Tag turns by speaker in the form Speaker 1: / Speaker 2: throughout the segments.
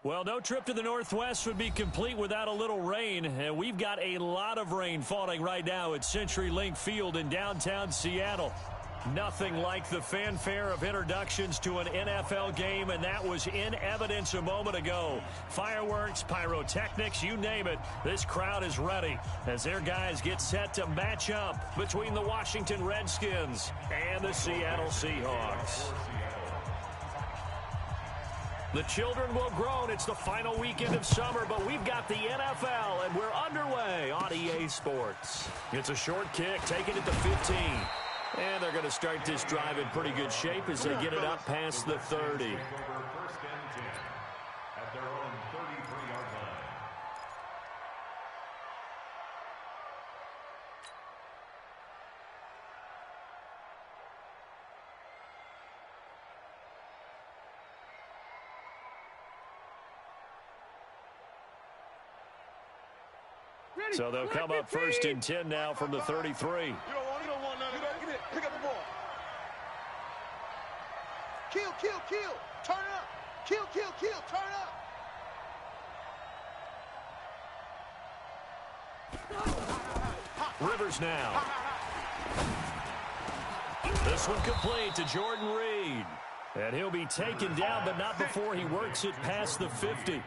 Speaker 1: Well, no trip to the Northwest would be complete without a little rain, and we've got a lot of rain falling right now at CenturyLink Field in downtown Seattle. Nothing like the fanfare of introductions to an NFL game, and that was in evidence a moment ago. Fireworks, pyrotechnics, you name it, this crowd is ready as their guys get set to match up between the Washington Redskins and the Seattle Seahawks. The children will groan. It's the final weekend of summer, but we've got the NFL, and we're underway on EA Sports. It's a short kick, taking it to 15. And they're going to start this drive in pretty good shape as they get it up past the 30. So they'll come up 1st and 10 now from the 33.
Speaker 2: You don't want none of that. Get it. Pick up the ball. Kill. Turn up. Kill. Turn up.
Speaker 1: Rivers now. This one complete to Jordan Reed. And he'll be taken down, but not before he works it past the 50.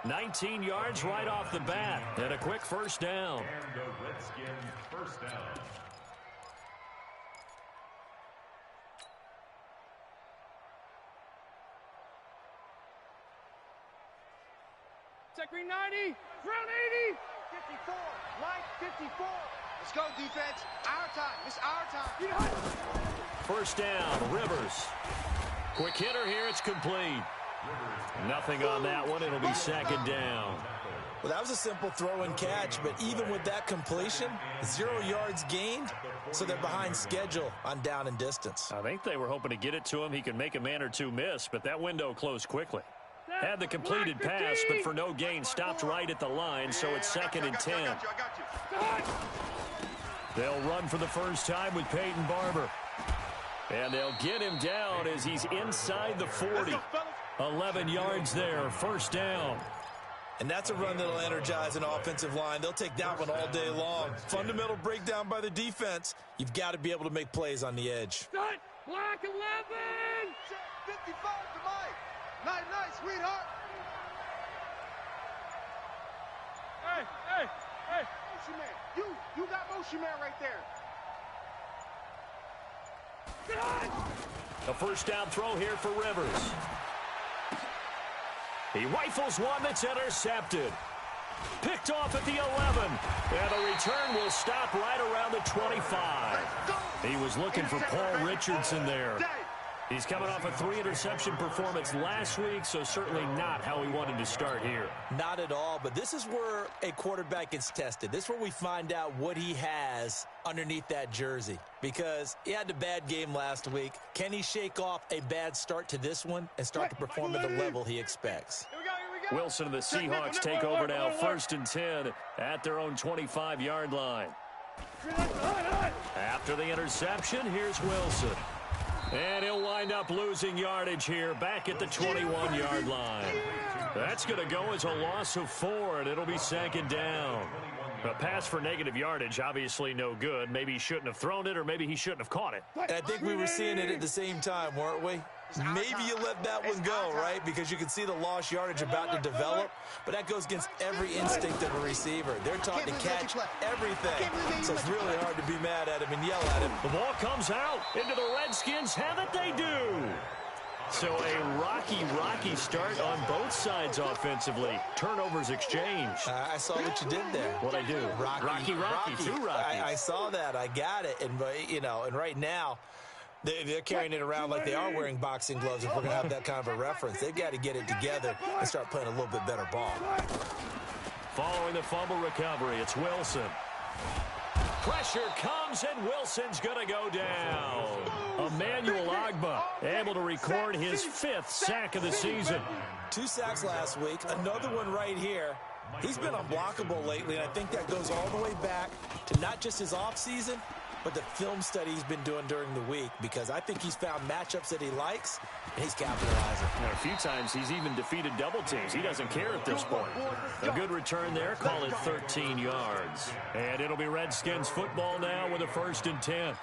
Speaker 1: 19 yards right off the bat, and a quick first down.
Speaker 3: And the Redskins first down.
Speaker 4: Check green 90, round 80.
Speaker 2: 54, Mike, 54. Let's go, defense. Our time. It's our time.
Speaker 1: First down, Rivers. Quick hitter here, it's complete. Nothing on that one. It'll be second down.
Speaker 5: Well, that was a simple throw and catch, but even with that completion, 0 yards gained, so they're behind schedule on down and distance.
Speaker 1: I think they were hoping to get it to him. He could make a man or two miss, but that window closed quickly. Had the completed pass, but for no gain, stopped right at the line, so it's 2nd and 10. They'll run for the first time with Peyton Barber. And they'll get him down as he's inside the 40. 11 yards there, first down.
Speaker 5: And that's a run that'll energize an offensive line. They'll take that one all day long. Fundamental breakdown by the defense. You've got to be able to make plays on the edge.
Speaker 4: Black 11.
Speaker 2: 55 to Mike. Night, sweetheart.
Speaker 4: Hey.
Speaker 2: Motion man. You got motion man right there.
Speaker 1: A first down throw here for Rivers. He rifles one that's intercepted. Picked off at the 11. And the return will stop right around the 25. He was looking for Paul Richardson there. He's coming off a 3-interception performance last week, so certainly not how he wanted to start here.
Speaker 5: Not at all, but this is where a quarterback gets tested. This is where we find out what he has underneath that jersey, because he had a bad game last week. Can he shake off a bad start to this one and start to perform at the level he expects?
Speaker 2: Here we go.
Speaker 1: Wilson and the Seahawks take over now, 1st and 10 at their own 25-yard line. After the interception, here's Wilson. And he'll wind up losing yardage here back at the 21-yard line. That's going to go as a loss of 4, and it'll be 2nd down. A pass for negative yardage, obviously no good. Maybe he shouldn't have thrown it, or maybe he shouldn't have caught it.
Speaker 5: And I think we were seeing it at the same time, weren't we? Maybe you let that one go, right? Because you can see the lost yardage about to develop. But that goes against every instinct of a receiver. They're taught to catch everything. So it's really hard to be mad at him and yell at him.
Speaker 1: The ball comes out into the Redskins. Have it they do. So a rocky start on both sides offensively. Turnovers exchanged.
Speaker 5: I saw what you did there.
Speaker 1: What'd I do? Rocky. Too rocky.
Speaker 5: I saw that. I got it. And, and right now, they're carrying it around like they are wearing boxing gloves if we're going to have that kind of a reference. They've got to get it together and start playing a little bit better ball.
Speaker 1: Following the fumble recovery, it's Wilson. Pressure comes, and Wilson's going to go down. Emmanuel Ogbah able to record his 5th sack of the season.
Speaker 5: 2 sacks last week, another one right here. He's been unblockable lately, and I think that goes all the way back to not just his offseason, but the film study he's been doing during the week, because I think he's found matchups that he likes, and he's capitalizing.
Speaker 1: And a few times he's even defeated double teams. He doesn't care at this point. A good return there. Call it 13 yards. And it'll be Redskins football now with a 1st and 10.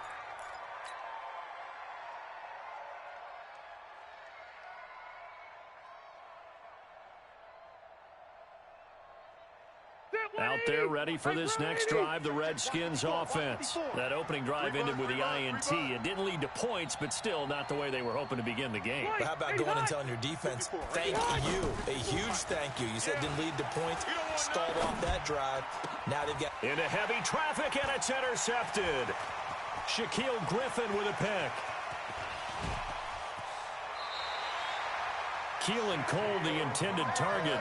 Speaker 1: Out there ready for this next drive, the Redskins offense. That opening drive ended with the INT. It didn't lead to points, but still not the way they were hoping to begin the game.
Speaker 5: But how about going and telling your defense, thank you, a huge thank you. You said it didn't lead to points, stalled off that drive. Now they've got...
Speaker 1: Into heavy traffic, and it's intercepted. Shaquille Griffin with a pick. Keelan Cole, the intended target.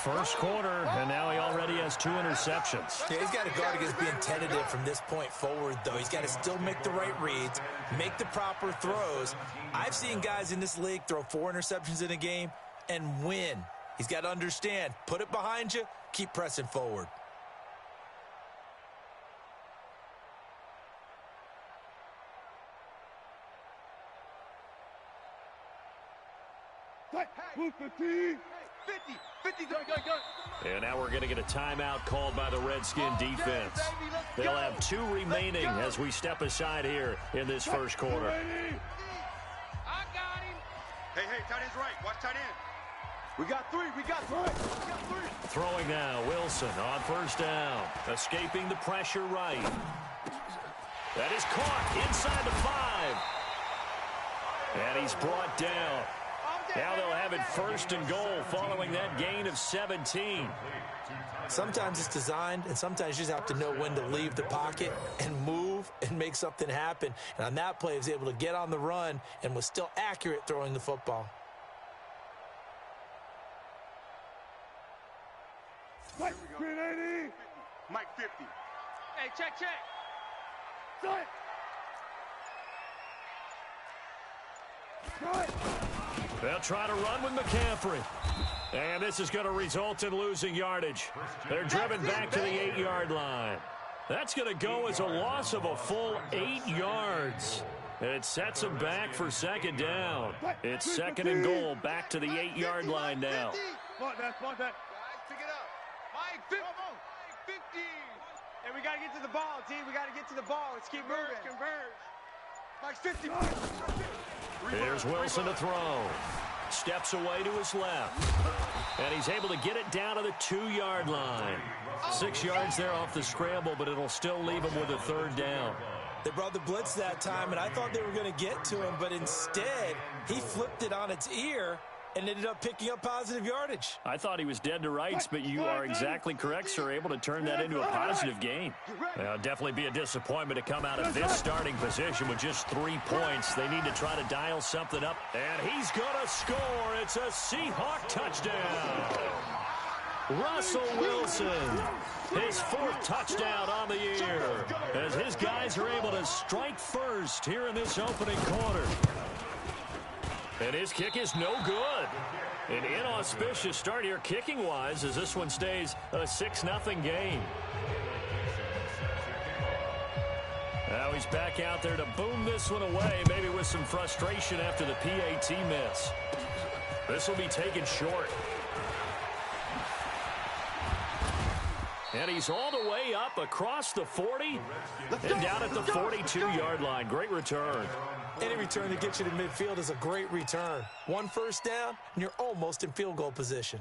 Speaker 1: First quarter, and now he already has 2 interceptions.
Speaker 5: Yeah, he's got to guard against being tentative from this point forward, though. He's got to still make the right reads, make the proper throws. I've seen guys in this league throw 4 interceptions in a game and win. He's got to understand, put it behind you, keep pressing forward.
Speaker 4: Move the team.
Speaker 2: 50, go.
Speaker 1: And now we're going to get a timeout called by the Redskin defense. They'll have 2 remaining as we step aside here in this first quarter.
Speaker 2: I got him. Hey, tight end's right. Watch tight end. We got 3.
Speaker 1: Throwing now, Wilson on 1st down. Escaping the pressure right. That is caught inside the 5. And he's brought down. Now they'll have it 1st and goal following that gain of 17.
Speaker 5: Sometimes it's designed, and sometimes you just have to know when to leave the pocket and move and make something happen. And on that play, he was able to get on the run and was still accurate throwing the football.
Speaker 4: Mike 380.
Speaker 2: Mike 50.
Speaker 4: Hey, check. Cut.
Speaker 1: They'll try to run with McCaffrey. And this is going to result in losing yardage. They're driven back to the 8-yard line. That's going to go as a loss of a full 8 yards. It sets them back for 2nd down. It's 2nd and goal, back to the 8-yard line now.
Speaker 4: Spot that.
Speaker 2: Guys, pick it up. Mike 50.
Speaker 6: Hey, we got to get to the ball, team. We got to get to the ball. Let's keep moving.
Speaker 2: Converge. Mike's 50.
Speaker 1: Here's Wilson to throw. Steps away to his left. And he's able to get it down to the 2-yard line. 6 yards there off the scramble, but it'll still leave him with a 3rd down.
Speaker 5: They brought the blitz that time, and I thought they were going to get to him, but instead, he flipped it on its ear and ended up picking up positive yardage.
Speaker 1: I thought he was dead to rights, but you are exactly correct, sir, able to turn that into a positive gain. It'll definitely be a disappointment to come out of this starting position with just 3 points. They need to try to dial something up, and he's going to score. It's a Seahawk touchdown. Russell Wilson, his 4th touchdown on the year, as his guys are able to strike first here in this opening quarter. And his kick is no good. An inauspicious start here kicking-wise as this one stays a 6-0 game. Now he's back out there to boom this one away, maybe with some frustration after the PAT miss. This will be taken short. And he's all the way up across the 40 and down at the 42-yard line. Great return.
Speaker 5: Any return that gets you to midfield is a great return. 1 first down, and you're almost in field goal position.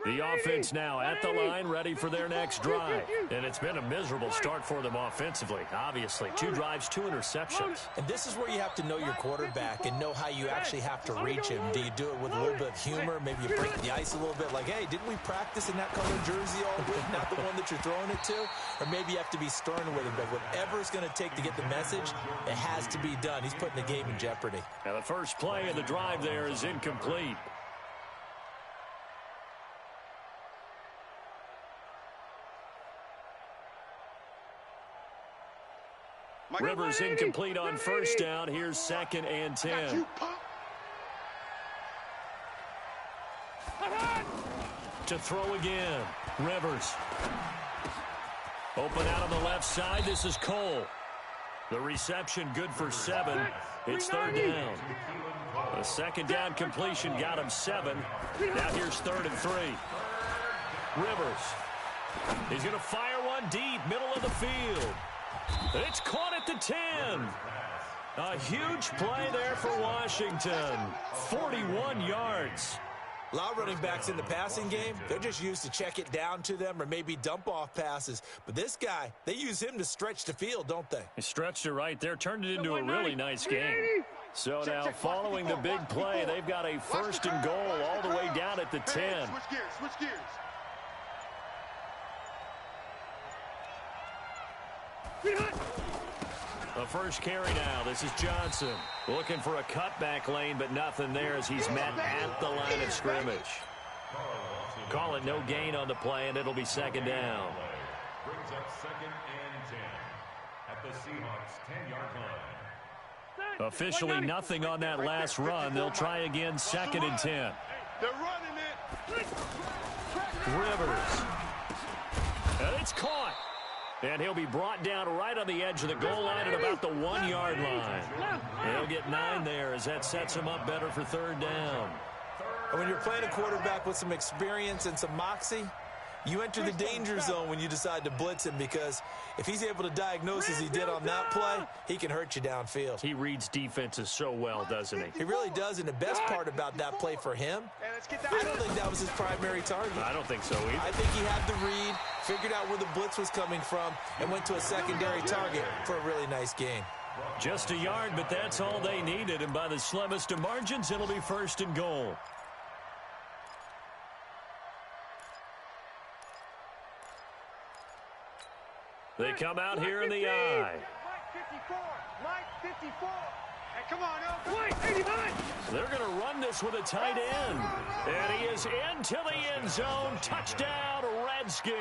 Speaker 1: The offense now at the line, ready for their next drive. And it's been a miserable start for them offensively. Obviously, 2 drives, 2 interceptions.
Speaker 5: And this is where you have to know your quarterback and know how you actually have to reach him. Do you do it with a little bit of humor? Maybe you break the ice a little bit, like, hey, didn't we practice in that color jersey all week, not the one that you're throwing it to? Or maybe you have to be stern with him. But whatever it's going to take to get the message, it has to be done. He's putting the game in jeopardy.
Speaker 1: Now, the first play of the drive there is incomplete. Rivers incomplete on first down. Here's 2nd and 10. To throw again. Rivers. Open out on the left side. This is Cole. The reception good for 7. It's third down. A second down completion got him 7. Now here's 3rd and 3. Rivers. He's going to fire one deep, middle of the field. It's caught at the 10. A huge play there for Washington. 41 yards.
Speaker 5: A lot of running backs in the passing game, they're just used to check it down to them or maybe dump off passes. But this guy, they use him to stretch the field, don't they?
Speaker 1: He stretched it right there, turned it into a really nice game. So now following the big play, they've got a 1st and goal all the way down at the 10.
Speaker 2: Switch gears, switch gears.
Speaker 1: The first carry now. This is Johnson. Looking for a cutback lane, but nothing there as he's met at the line of scrimmage. Call it no gain on the play, and it'll be 2nd down.
Speaker 3: Brings up 2nd and 10 at the Seahawks 10-yard line.
Speaker 1: Officially nothing on that last run. They'll try again 2nd and 10.
Speaker 2: They're running it.
Speaker 1: Rivers. And it's caught. And he'll be brought down right on the edge of the goal line at about the 1-yard line. He'll get 9 there as that sets him up better for 3rd down.
Speaker 5: And when you're playing a quarterback with some experience and some moxie, you enter the danger zone when you decide to blitz him, because if he's able to diagnose as he did on that play, he can hurt you downfield.
Speaker 1: He reads defenses so well, doesn't he?
Speaker 5: He really does, and the best part about that play for him, I don't think that was his primary target.
Speaker 1: I don't think so either.
Speaker 5: I think he had the read, figured out where the blitz was coming from, and went to a secondary target for a really nice gain.
Speaker 1: Just a yard, but that's all they needed, and by the slimmest of margins, it'll be 1st and goal. They come out here in the I.
Speaker 6: Mike 54. Mike 54. Hey, come on, Oak.
Speaker 4: Mike 89.
Speaker 1: They're going to run this with a tight end. And he is into the end zone. Touchdown, Redskins.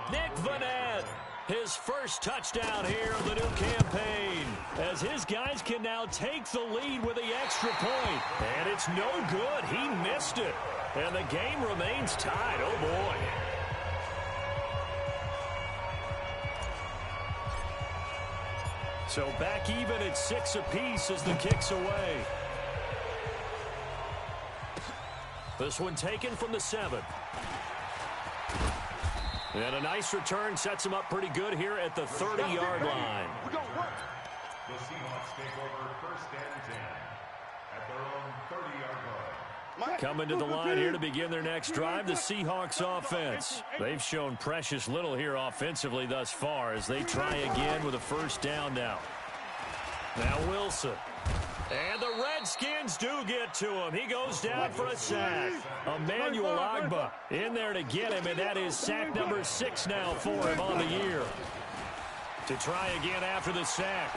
Speaker 1: Nick Vanette, his first touchdown here of the new campaign, as his guys can now take the lead with the extra point. And it's no good. He missed it. And the game remains tied. Oh, boy. So back even at 6 apiece as the kick's away. This one taken from the 7. And a nice return sets him up pretty good here at the 30-yard line.
Speaker 2: We're going to work.
Speaker 3: The Seahawks take over 1st and 10 at their own 30-yard line.
Speaker 1: Coming to the line here to begin their next drive, the Seahawks offense. They've shown precious little here offensively thus far as they try again with a 1st down now. Now Wilson. And the Redskins do get to him. He goes down for a sack. Emmanuel Ogbah in there to get him, and that is sack number 6 now for him on the year. To try again after the sack.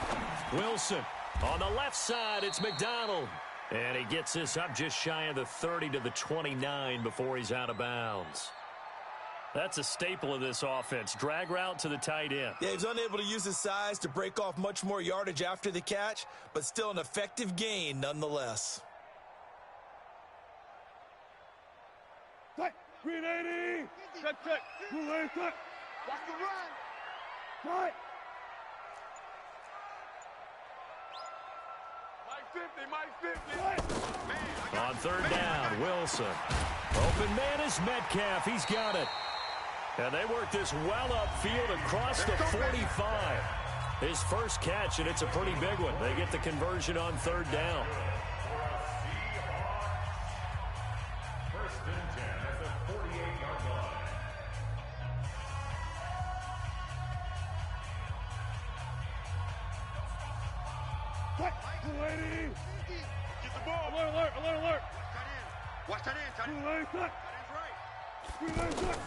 Speaker 1: Wilson on the left side. It's McDonald. And he gets this up just shy of the 30 to the 29 before he's out of bounds. That's a staple of this offense. Drag route to the tight end.
Speaker 5: Yeah, he's unable to use his size to break off much more yardage after the catch, but still an effective gain nonetheless.
Speaker 4: Cut. Green 80. Cut. Blue 80. Cut.
Speaker 2: Watch the run.
Speaker 4: Cut.
Speaker 2: Mike 50. Man,
Speaker 1: On 3rd down, Wilson. Open man is Metcalf. He's got it. And they work this well upfield across the 45. His first catch, and it's a pretty big one. They get the conversion on 3rd down.
Speaker 3: 1st and 10 at the 48-yard line.
Speaker 4: Cut. Blue 80.
Speaker 2: get the ball.
Speaker 4: Alert.
Speaker 2: Tight end. Watch tight end. Tight end.
Speaker 4: Blue 80. Cut.
Speaker 2: Tight end's right.
Speaker 4: Green 80. Cut.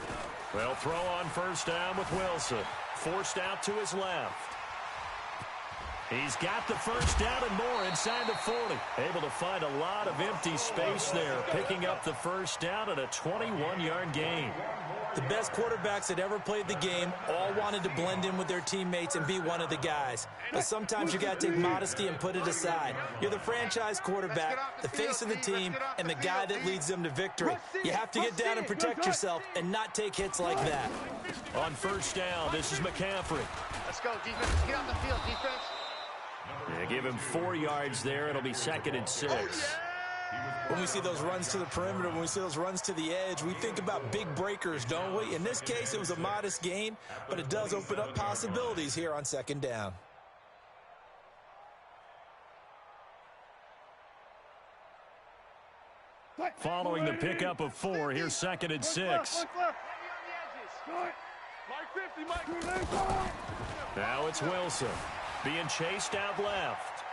Speaker 1: They'll throw on 1st down with Wilson. Forced out to his left. He's got the 1st down and more inside the 40. Able to find a lot of empty space there, picking up the 1st down at a 21-yard gain.
Speaker 5: The best quarterbacks that ever played the game all wanted to blend in with their teammates and be one of the guys. But sometimes you got to take modesty and put it aside. You're the franchise quarterback, the face of the team, and the guy that leads them to victory. You have to get down and protect yourself and not take hits like that.
Speaker 1: On first down, this is McCaffrey.
Speaker 2: Let's go, defense. Get on the field, defense.
Speaker 1: They give him 4 yards there. It'll be 2nd and 6.
Speaker 5: When we see those runs to the perimeter, when we see those runs to the edge, we think about big breakers, don't we? In this case, it was a modest gain, but it does open up possibilities here on 2nd down.
Speaker 1: Following the pickup of 4, here's 2nd and 6. Now it's Wilson being chased out left.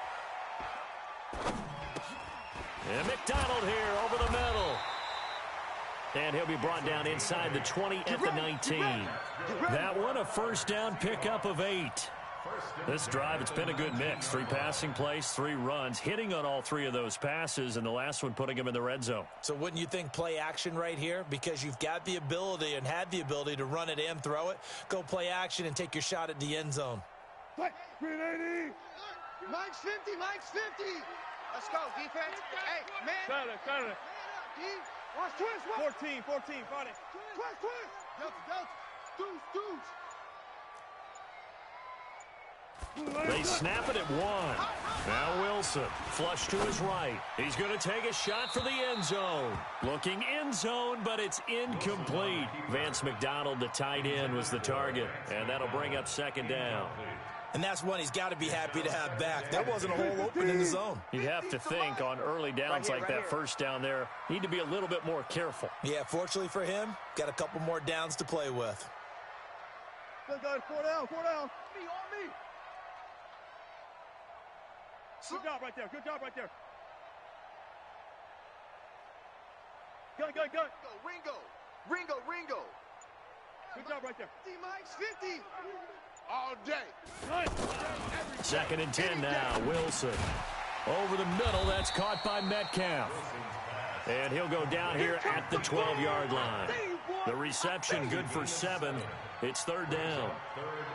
Speaker 1: And McDonald here over the middle. And he'll be brought down inside the 20 at the 19. That one a first down pickup of 8. This drive, it's been a good mix. 3 passing plays, 3 runs, hitting on all 3 of those passes, and the last one putting him in the red zone.
Speaker 5: So wouldn't you think play action right here? Because you've got the ability and had the ability to run it and throw it. Go play action and take your shot at the end zone.
Speaker 2: Mike's 50, Mike's 50. Let's go, defense. Hey, man.
Speaker 4: Got it.
Speaker 2: Watch twist.
Speaker 4: 14, fight it.
Speaker 2: Twist. Delta. Deuce.
Speaker 1: They snap it at 1. Now Wilson, flush to his right. He's going to take a shot for the end zone. Looking end zone, but it's incomplete. Vance McDonald, the tight end, was the target, and that'll bring up 2nd down.
Speaker 5: And that's one he's got to be happy to have back. There wasn't a hole open in the zone.
Speaker 1: You'd have to think on early downs like that first down there, need to be a little bit more careful.
Speaker 5: Yeah, fortunately for him, got a couple more downs to play with.
Speaker 4: Good, 4 down. Me, on me. Good job right there. Gun.
Speaker 2: Ringo.
Speaker 4: Good job right there.
Speaker 2: Mike's 50. All day.
Speaker 1: 2nd and 10 now. Wilson over the middle. That's caught by Metcalf. And he'll go down here at the 12-yard line. The reception good for 7. It's 3rd down.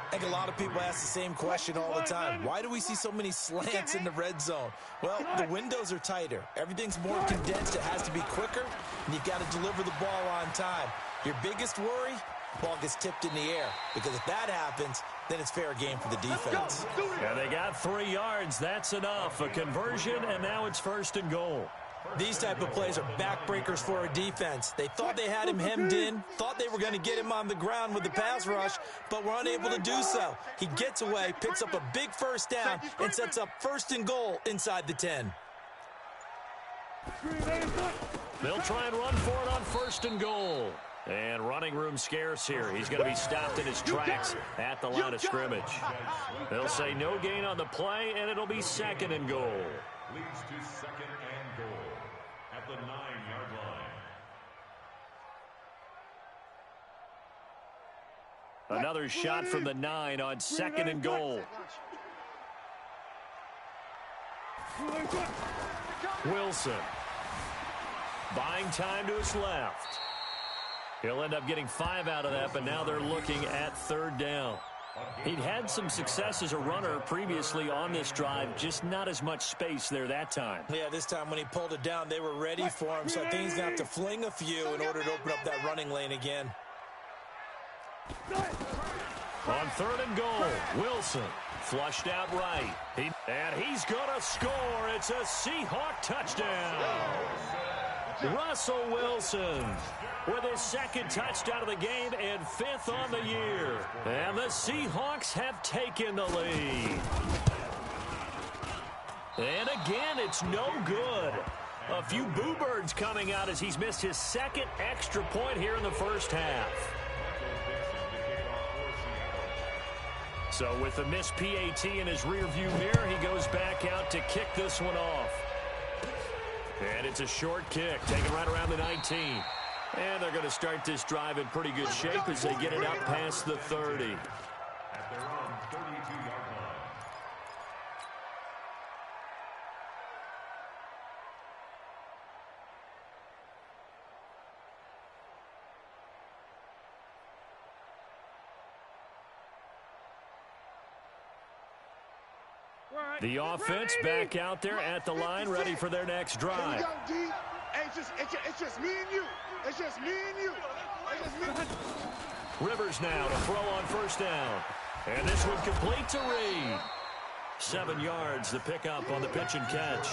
Speaker 5: I think a lot of people ask the same question all the time. Why do we see so many slants in the red zone? Well, the windows are tighter. Everything's more condensed. It has to be quicker, and you've got to deliver the ball on time. Your biggest worry? Ball gets tipped in the air, because if that happens, then it's fair game for the defense.
Speaker 1: Yeah, they got 3 yards. That's enough. A conversion, and now it's 1st and goal.
Speaker 5: These type of plays are backbreakers for a defense. They thought they had him hemmed in, thought they were going to get him on the ground with the pass rush, but were unable to do so. He gets away, picks up a big first down, and sets up 1st and goal inside the 10.
Speaker 1: They'll try and run for it on 1st and goal. And running room scarce here. He's going to be stopped in his tracks at the line of scrimmage. They'll say no gain on the play, and it'll be 2nd and goal.
Speaker 3: Leads to 2nd and goal at the 9-yard line.
Speaker 1: Another shot from the 9 on 2nd and goal. Wilson buying time to his left. He'll end up getting 5 out of that, but now they're looking at 3rd down. He'd had some success as a runner previously on this drive, just not as much space there that time.
Speaker 5: Yeah, this time when he pulled it down, they were ready for him, so I think he's going to have to fling a few in order to open up that running lane again.
Speaker 1: On 3rd and goal, Wilson flushed out right. And he's going to score. It's a Seahawk touchdown. Russell Wilson with his 2nd touchdown of the game and 5th on the year. And the Seahawks have taken the lead. And again, it's no good. A few boo birds coming out as he's missed his 2nd extra point here in the first half. So with the missed PAT in his rearview mirror, he goes back out to kick this one off. And it's a short kick, taken right around the 19. And they're going to start this drive in pretty good shape as they get it out past the 30.
Speaker 3: At their own 32-yard line.
Speaker 1: The offense back out there at the line, ready for their next drive.
Speaker 2: Here we go, D. It's just me and you. It's just me and you. It's just me.
Speaker 1: Rivers now to throw on first down. And this one complete to Reed. 7 yards, the pickup on the pitch and catch.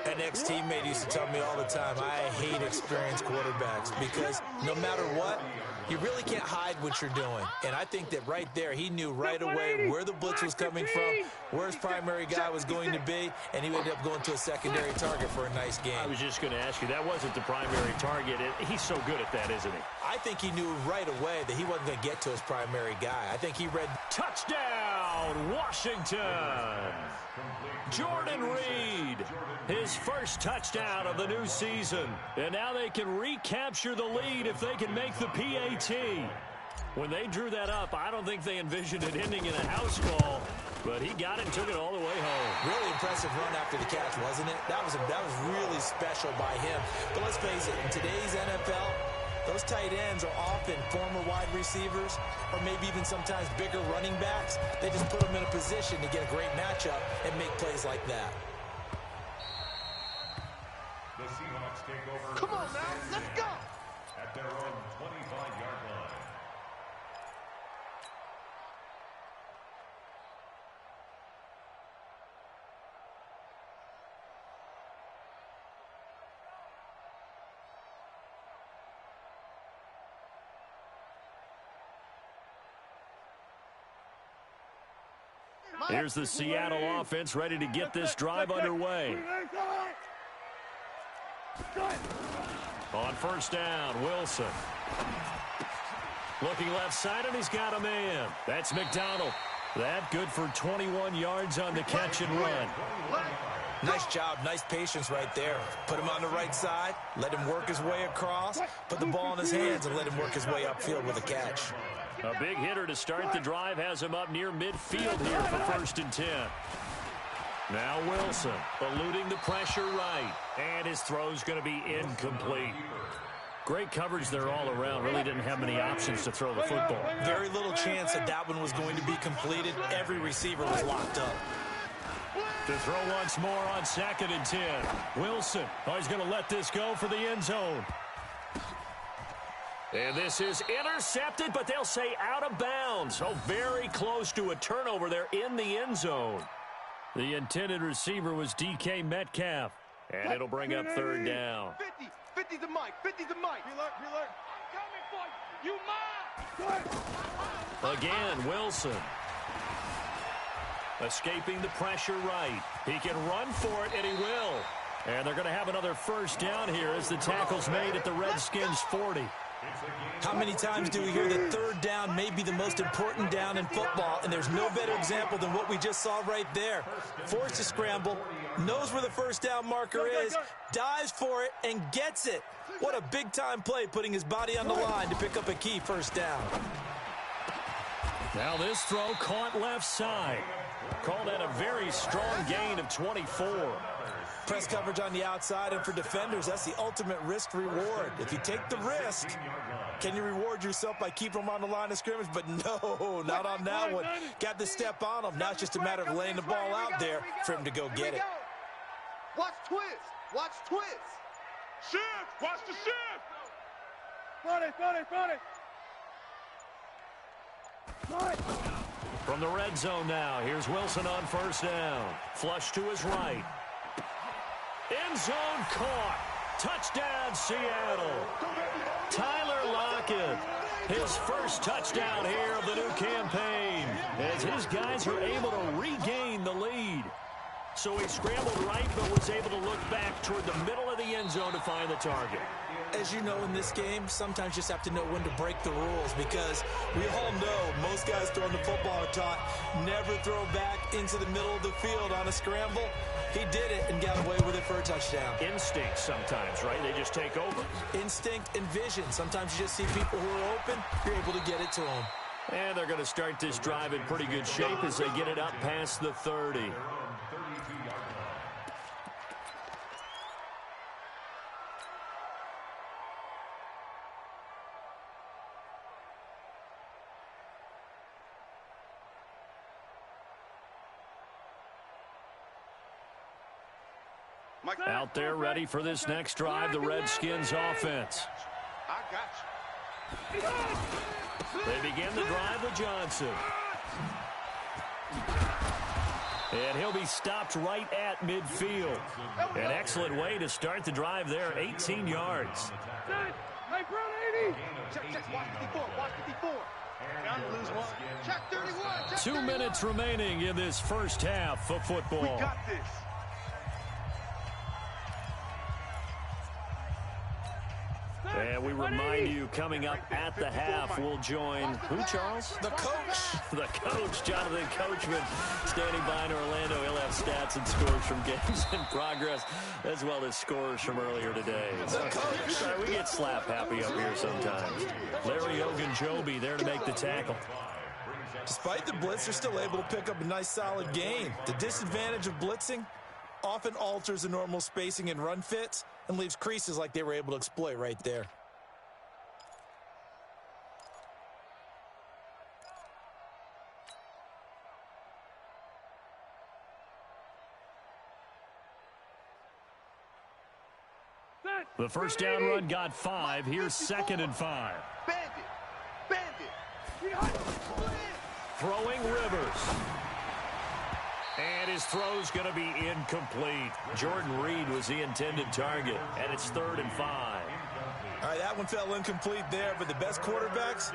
Speaker 5: An ex-teammate used to tell me all the time, I hate experienced quarterbacks because no matter what, you really can't hide what you're doing. And I think that right there, he knew right away where the blitz was coming from, where his primary guy was going to be, and he ended up going to a secondary target for a nice game.
Speaker 1: I was just going to ask you, that wasn't the primary target. He's so good at that, isn't he?
Speaker 5: I think he knew right away that he wasn't going to get to his primary guy. I think he read...
Speaker 1: Touchdown, Washington! Jordan Reed, his first touchdown of the new season. And now they can recapture the lead if they can make the PAT. When they drew that up, I don't think they envisioned it ending in a house call, but he got it and took it all the way home.
Speaker 5: Really impressive run after the catch, wasn't it? That was really special by him. But let's face it, in today's NFL, those tight ends are often former wide receivers or maybe even sometimes bigger running backs. They just put them in a position to get a great matchup and make plays like that.
Speaker 3: The Seahawks take over.
Speaker 2: Come on now, let's go.
Speaker 3: At their own 25-yard line.
Speaker 1: Here's the Seattle offense ready to get this drive underway. On first down, Wilson. Looking left side, and he's got a man. That's McDonald. That good for 21 yards on the catch and run.
Speaker 5: Nice job, nice patience right there. Put him on the right side, let him work his way across, put the ball in his hands, and let him work his way upfield with a catch.
Speaker 1: A big hitter to start the drive has him up near midfield here for 1st and 10. Now Wilson eluding the pressure right, and his throw's going to be incomplete. Great coverage there all around. Really didn't have many options to throw the football.
Speaker 5: Very little chance that that one was going to be completed. Every receiver was locked up.
Speaker 1: To throw once more on 2nd and 10. Wilson, he's going to let this go for the end zone. And this is intercepted, but they'll say out of bounds. Oh, very close to a turnover there in the end zone. The intended receiver was DK Metcalf, and it'll bring up 3rd down.
Speaker 2: 50 to Mike, 50 to Mike.
Speaker 6: I'm coming for you. You mine.
Speaker 1: Again, Wilson. Escaping the pressure right. He can run for it, and he will. And they're going to have another 1st down here as the tackle's made at the Redskins 40.
Speaker 5: How many times do we hear that 3rd down may be the most important down in football, and there's no better example than what we just saw right there. Forced to scramble, knows where the 1st down marker is, dives for it, and gets it. What a big-time play, putting his body on the line to pick up a key 1st down.
Speaker 1: Now this throw caught left side. Called at a very strong gain of 24.
Speaker 5: Press coverage on the outside, and for defenders, that's the ultimate risk-reward. If you take the risk, can you reward yourself by keeping them on the line of scrimmage? But no, not on that one. Got to step on them. Now it's just a matter of laying the ball out there for him to go get it.
Speaker 2: Watch twist. Watch twist.
Speaker 6: Shift. Watch the shift.
Speaker 4: Front it.
Speaker 1: From the red zone now, here's Wilson on 1st down. Flush to his right. End zone caught. Touchdown, Seattle. Tyler Lockett, his first touchdown here of the new campaign, as his guys are able to regain the lead. So he scrambled right, but was able to look back toward the middle of the end zone to find the target.
Speaker 5: As you know, in this game, sometimes you just have to know when to break the rules, because we all know most guys throwing the football are taught never throw back into the middle of the field on a scramble. He did it and got away with it for a touchdown.
Speaker 1: Instinct sometimes, right? They just take over.
Speaker 5: Instinct and vision. Sometimes you just see people who are open, you're able to get it to them.
Speaker 1: And they're going to start this drive in pretty good shape as they get it up past the 30. Out there ready for this next drive, the Redskins offense.
Speaker 2: I got you.
Speaker 1: They begin the drive with Johnson. And he'll be stopped right at midfield. An excellent way to start the drive there, 18 yards.
Speaker 6: Hey, bro, 80.
Speaker 2: Check, watch 54, watch 54. Down to lose one. Check 31. Check
Speaker 1: 2
Speaker 2: 31.
Speaker 1: minutes remaining in this first half of football.
Speaker 2: We got this.
Speaker 1: And we remind you, coming up at the half, we'll join who, Charles?
Speaker 5: The coach.
Speaker 1: The coach, Jonathan Coachman, standing by in Orlando. He'll have stats and scores from games in progress, as well as scores from earlier today. Sorry, we get slap happy up here sometimes. Larry Ogunjobi there to make the tackle.
Speaker 5: Despite the blitz, they're still able to pick up a nice, solid gain. The disadvantage of blitzing often alters the normal spacing and run fits and leaves creases like they were able to exploit right there.
Speaker 1: The first down run got 5. Here's 2nd and 5.
Speaker 2: Bandit.
Speaker 1: Throwing Rivers. And his throw's going to be incomplete. Jordan Reed was the intended target, and it's 3rd and 5.
Speaker 5: All right, that one fell incomplete there, but the best quarterbacks,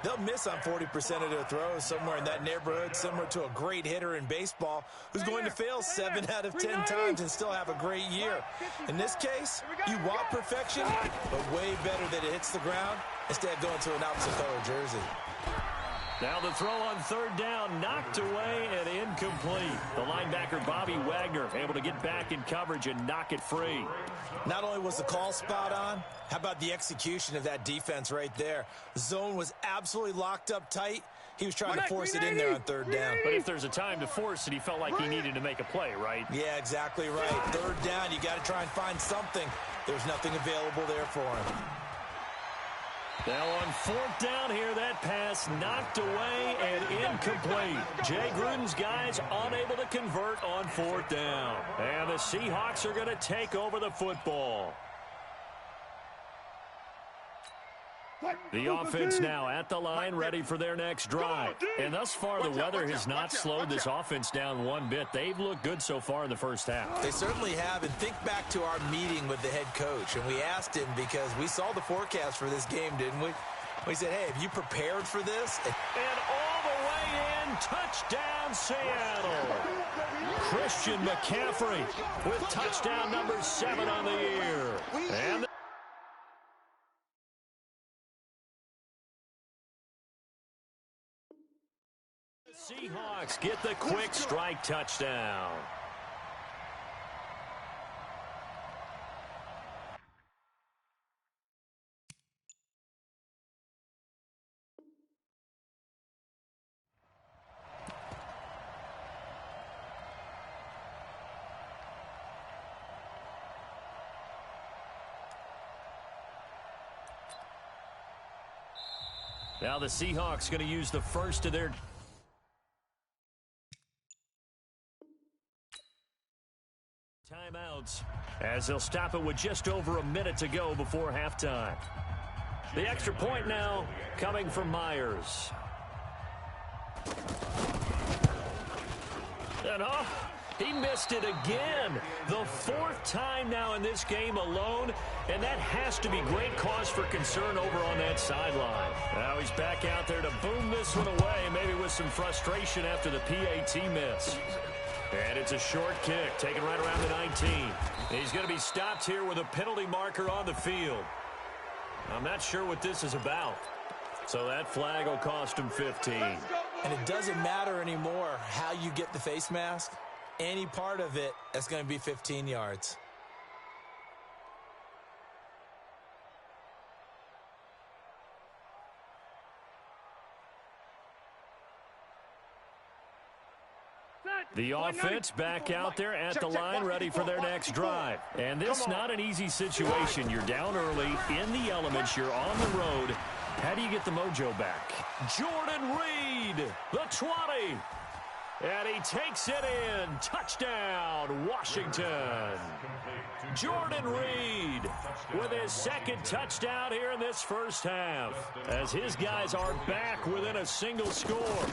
Speaker 5: they'll miss on 40% of their throws, somewhere in that neighborhood, similar to a great hitter in baseball who's going to fail 7 out of 10 times and still have a great year. In this case, you want perfection, but way better that it hits the ground instead of going to an opposite color jersey.
Speaker 1: Now the throw on 3rd down, knocked away and incomplete. The linebacker, Bobby Wagner, able to get back in coverage and knock it free.
Speaker 5: Not only was the call spot on, how about the execution of that defense right there? The zone was absolutely locked up tight. He was trying to force it in there on 3rd down.
Speaker 1: But if there's a time to force it, he felt like he needed to make a play, right?
Speaker 5: Yeah, exactly right. 3rd down, you got to try and find something. There's nothing available there for him.
Speaker 1: Now on 4th down here, that pass knocked away and incomplete. Jay Gruden's guys unable to convert on 4th down. And the Seahawks are going to take over the football. The offense now at the line, ready for their next drive. And thus far, the weather has not slowed this offense down one bit. They've looked good so far in the first half.
Speaker 5: They certainly have. And think back to our meeting with the head coach. And we asked him because we saw the forecast for this game, didn't we? We said, hey, have you prepared for this?
Speaker 1: And all the way in, touchdown Seattle. Christian McCaffrey with touchdown number 7 on the year. And Seahawks get the quick strike touchdown. Now the Seahawks going to use the first of their timeouts as they'll stop it with just over a minute to go before halftime. The extra point now coming from Myers. And he missed it again. The 4th time now in this game alone, and that has to be great cause for concern over on that sideline. Now he's back out there to boom this one away, maybe with some frustration after the PAT miss. And it's a short kick, taken right around the 19. He's going to be stopped here with a penalty marker on the field. I'm not sure what this is about. So that flag will cost him 15.
Speaker 5: And it doesn't matter anymore how you get the face mask. Any part of it, that's going to be 15 yards.
Speaker 1: The offense back out there at the line, ready for their next drive. And this is not an easy situation. You're down early, in the elements, you're on the road. How do you get the mojo back? Jordan Reed, the 20. And he takes it in. Touchdown, Washington. Jordan Reed with his second touchdown here in this first half, as his guys are back within a single score.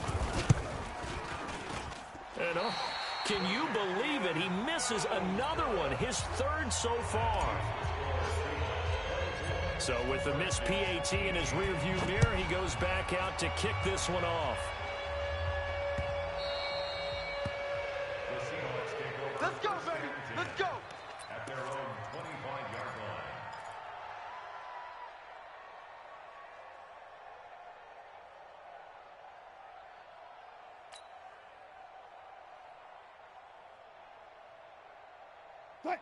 Speaker 1: And can you believe it? He misses another one, his third so far. So with the missed PAT in his rearview mirror, he goes back out to kick this one off.
Speaker 2: Let's go, baby. Let's go.
Speaker 3: At their own 25-yard line.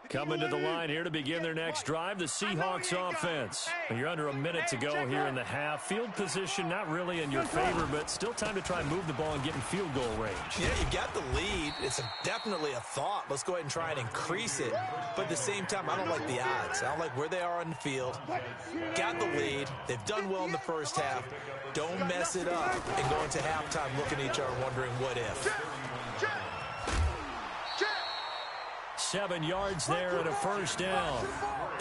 Speaker 1: Coming to the line here to begin their next drive, the Seahawks offense. You're under a minute to go here in the half. Field position not really in your favor, but still time to try and move the ball and get in field goal range.
Speaker 5: Yeah, you got the lead. It's definitely a thought. Let's go ahead and try and increase it. But at the same time, I don't like the odds. I don't like where they are on the field. Got the lead. They've done well in the first half. Don't mess it up and go into halftime looking at each other wondering what if.
Speaker 1: 7 yards there and a first down.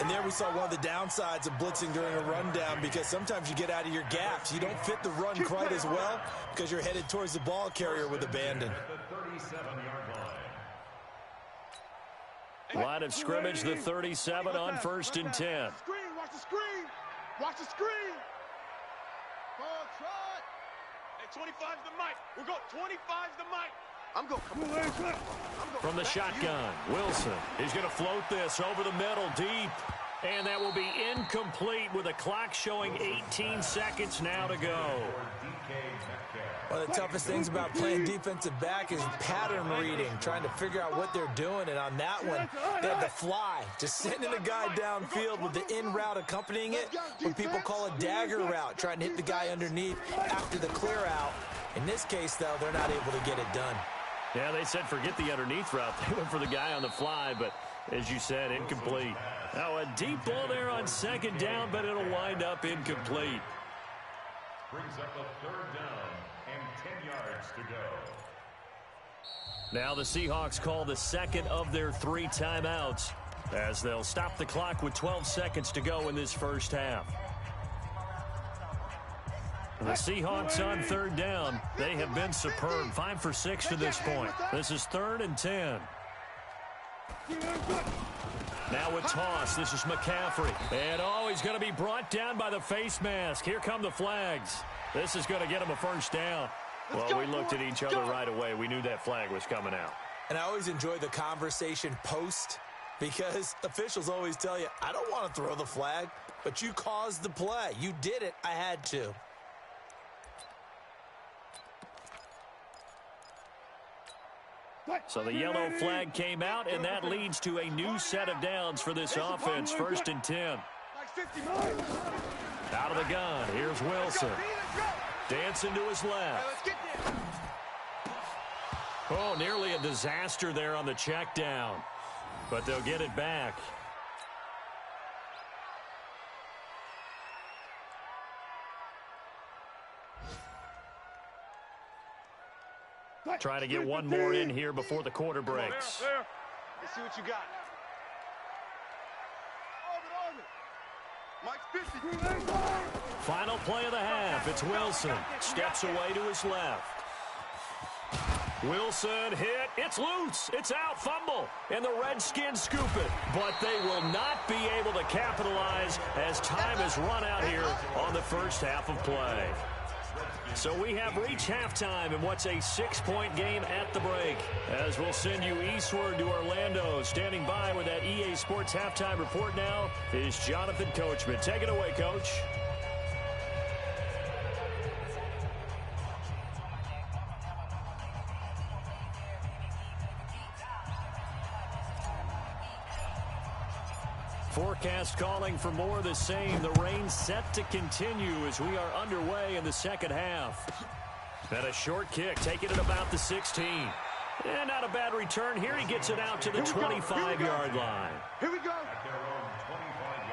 Speaker 5: And there we saw one of the downsides of blitzing during a rundown, because sometimes you get out of your gaps. You don't fit the run quite as well because you're headed towards the ball carrier with abandon.
Speaker 1: Line of scrimmage, the 37 on 1st and 10.
Speaker 4: Screen, watch the screen. Watch the screen. Go, try.
Speaker 6: Hey, 25's the mic. We'll go. 25's the mic.
Speaker 2: I'm going.
Speaker 1: From the shotgun, Wilson. He's going to float this over the middle, deep. And that will be incomplete with a clock showing 18 seconds now to go.
Speaker 5: One of the toughest things about playing defensive back is pattern reading, trying to figure out what they're doing. And on that one, they had the fly, just sending a guy downfield with the in route accompanying it, what people call a dagger route, trying to hit the guy underneath after the clear out. In this case, though, they're not able to get it done.
Speaker 1: Yeah, they said forget the underneath route. They went for the guy on the fly, but as you said, incomplete. Now a deep ball there on 2nd down, but it'll wind up incomplete.
Speaker 3: Brings up a 3rd down and 10 yards to go.
Speaker 1: Now the Seahawks call the second of their 3 timeouts, as they'll stop the clock with 12 seconds to go in this first half. The Seahawks on 3rd down. They have been superb. 5 for 6 to this point. This is 3rd and 10. Now a toss. This is McCaffrey. And he's going to be brought down by the face mask. Here come the flags. This is going to get him a first down. Well, we looked at each other right away. We knew that flag was coming out.
Speaker 5: And I always enjoy the conversation post, because officials always tell you, I don't want to throw the flag, but you caused the play. You did it. I had to.
Speaker 1: So the yellow flag came out, and that leads to a new set of downs for this offense. 1st and 10. Out of the gun, here's Wilson. Dancing to his left. Oh, nearly a disaster there on the check down, but they'll get it back. Trying to get one more in here before the quarter breaks.
Speaker 2: Let's see what you got. Mike's 50.
Speaker 1: Final play of the half. It's Wilson. Steps away to his left. Wilson hit. It's loose. It's out. Fumble. And the Redskins scoop it. But they will not be able to capitalize as time has run out here on the first half of play. So we have reached halftime in what's a 6-point game at the break. As we'll send you eastward to Orlando. Standing by with that EA Sports halftime report now is Jonathan Coachman. Take it away, Coach. Forecast calling for more of the same. The rain set to continue as we are underway in the second half. And a short kick, taking it about the 16. And not a bad return. Here he gets it out to the 25-yard line.
Speaker 2: Here we go.
Speaker 3: At their own 25-yard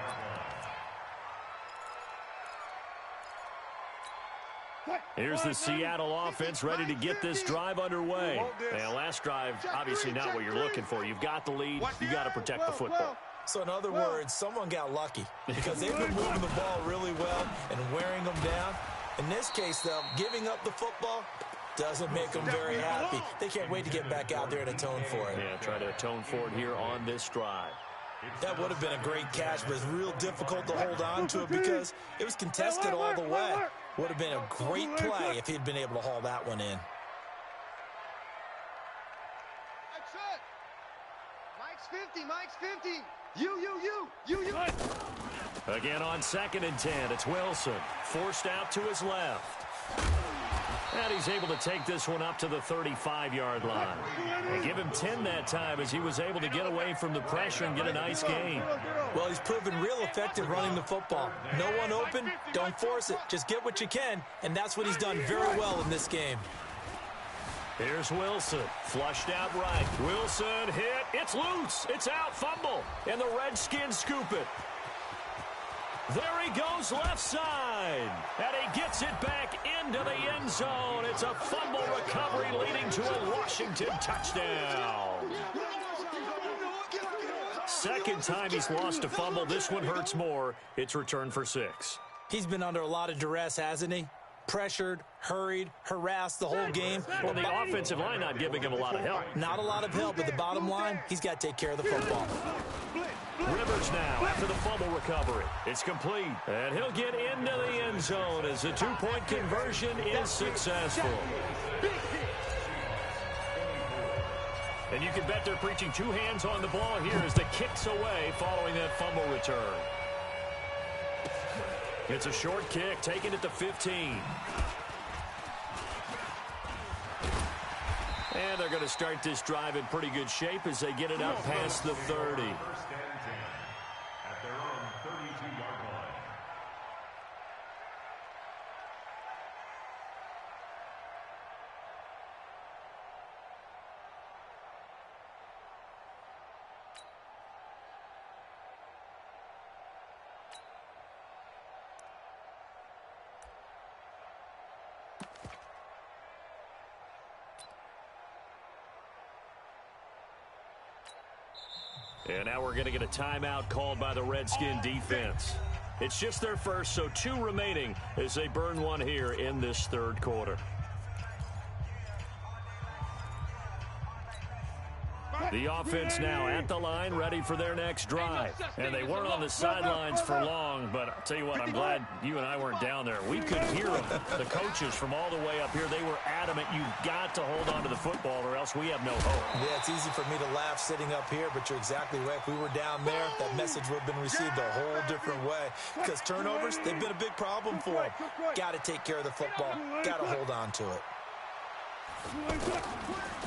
Speaker 1: Here's the Seattle offense ready to get this drive underway. And last drive, obviously not what you're looking for. You've got the lead. You've got to protect the football.
Speaker 5: So in other words, someone got lucky because they've been moving the ball really well and wearing them down. In this case, though, giving up the football doesn't make them very happy. They can't wait to get back out there and atone for it.
Speaker 1: Yeah, try to atone for it here on this drive.
Speaker 5: That would have been a great catch, but it's real difficult to hold on to it because it was contested all the way. Would have been a great play if he'd been able to haul that one in.
Speaker 2: Mike's 50, Mike's 50. You.
Speaker 1: Again on 2nd and 10, it's Wilson. Forced out to his left. And he's able to take this one up to the 35-yard line. And give him 10 that time as he was able to get away from the pressure and get a nice gain.
Speaker 5: Well, he's proven real effective running the football. No one open, don't force it. Just get what you can, and that's what he's done very well in this game.
Speaker 1: Here's Wilson, flushed out right. Wilson hit, it's loose, it's out, fumble, and the Redskins scoop it. There he goes left side, and he gets it back into the end zone. It's a fumble recovery leading to a Washington touchdown. Second time he's lost a fumble. This one hurts more. It's returned for 6.
Speaker 5: He's been under a lot of duress, hasn't he? Pressured, hurried, harassed the whole game.
Speaker 1: Well, the offensive line not giving him a lot of help.
Speaker 5: Not a lot of help, but the bottom line, he's got to take care of the football.
Speaker 1: Rivers now after the fumble recovery. It's complete, and he'll get into the end zone as the 2-point conversion is successful. And you can bet they're preaching 2 hands on the ball here as the kick's away following that fumble return. It's a short kick, taken at the 15. And they're going to start this drive in pretty good shape as they get it up past the 30.
Speaker 3: At their own 32-yard line.
Speaker 1: And now we're going to get a timeout called by the Redskin defense. It's just their first, so 2 remaining as they burn one here in this third quarter. The offense now at the line, ready for their next drive. And they weren't on the sidelines for long, but I'll tell you what, I'm glad you and I weren't down there. We could hear them, the coaches from all the way up here. They were adamant, you've got to hold on to the football or else we have no hope.
Speaker 5: Yeah, it's easy for me to laugh sitting up here, but you're exactly right. If we were down there, that message would have been received a whole different way. Because turnovers, they've been a big problem for them. Got to take care of the football. Got to hold on to it.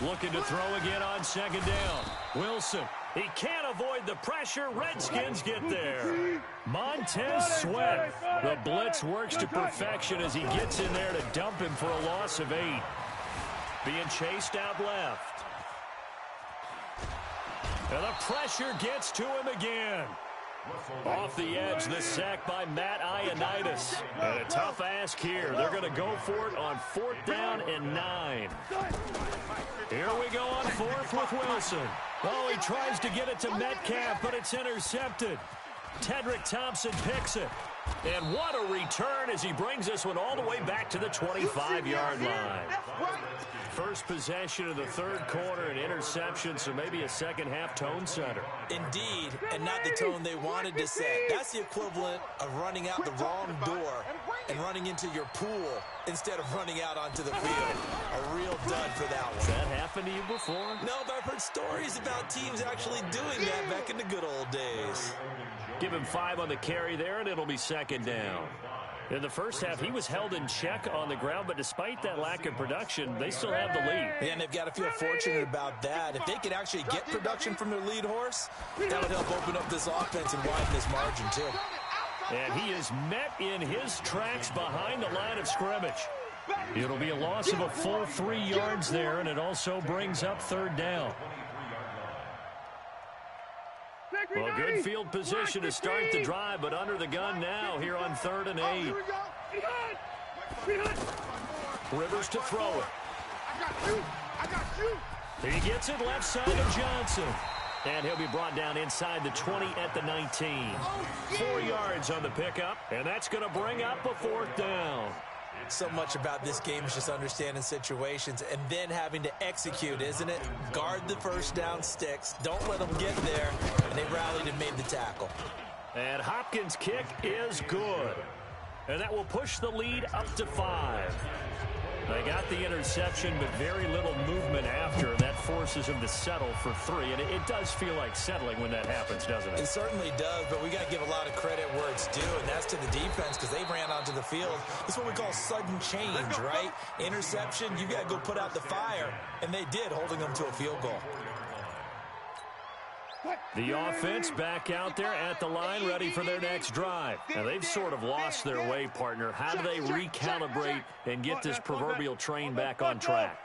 Speaker 1: Looking to throw again on 2nd down. Wilson, he can't avoid the pressure. Redskins get there. Montez Sweat. The blitz works to perfection as he gets in there to dump him for a loss of 8. Being chased out left. And the pressure gets to him again. Off the edge, the sack by Matt Ioannidis. And a tough ask here. They're going to go for it on 4th down and 9. Here we go on 4th with Wilson. Oh, he tries to get it to Metcalf, but it's intercepted. Tedrick Thompson picks it. And what a return as he brings this one all the way back to the 25-yard line. First possession of the third quarter, an interception, so maybe a second-half tone setter.
Speaker 5: Indeed, and not the tone they wanted to set. That's the equivalent of running out the wrong door and running into your pool instead of running out onto the field. A real dud for that one.
Speaker 1: Has that happened to you before?
Speaker 5: No, but I've heard stories about teams actually doing that back in the good old days.
Speaker 1: Give him 5 on the carry there, and it'll be 2nd down. In the first half, he was held in check on the ground, but despite that lack of production, they still have the lead.
Speaker 5: And they've got to feel fortunate about that. If they could actually get production from their lead horse, that would help open up this offense and widen this margin, too.
Speaker 1: And he is met in his tracks behind the line of scrimmage. It'll be a loss of a full 3 yards there, and it also brings up 3rd down. Well, good field position to start the drive, but under the gun now here on 3rd and 8. Rivers to throw it.
Speaker 4: I got you. I got you.
Speaker 1: He gets it left side of Johnson. And he'll be brought down inside the 20 at the 19. 4 yards on the pickup, and that's going to bring up a 4th down.
Speaker 5: So much about this game is just understanding situations and then having to execute, isn't it? Guard the first down sticks. Don't let them get there. And they rallied and made the tackle.
Speaker 1: And Hopkins' kick is good. And that will push the lead up to 5. They got the interception, but very little movement after. That forces him to settle for 3. And it does feel like settling when that happens, doesn't it?
Speaker 5: It certainly does, but we got to give a lot of credit where it's due, and that's to the defense because they ran onto the field. This is what we call sudden change, right? Interception, you got to go put out the fire, and they did, holding them to a field goal.
Speaker 1: The offense back out there at the line, ready for their next drive. Now, they've sort of lost their way, partner. How do they recalibrate and get this proverbial train back on track?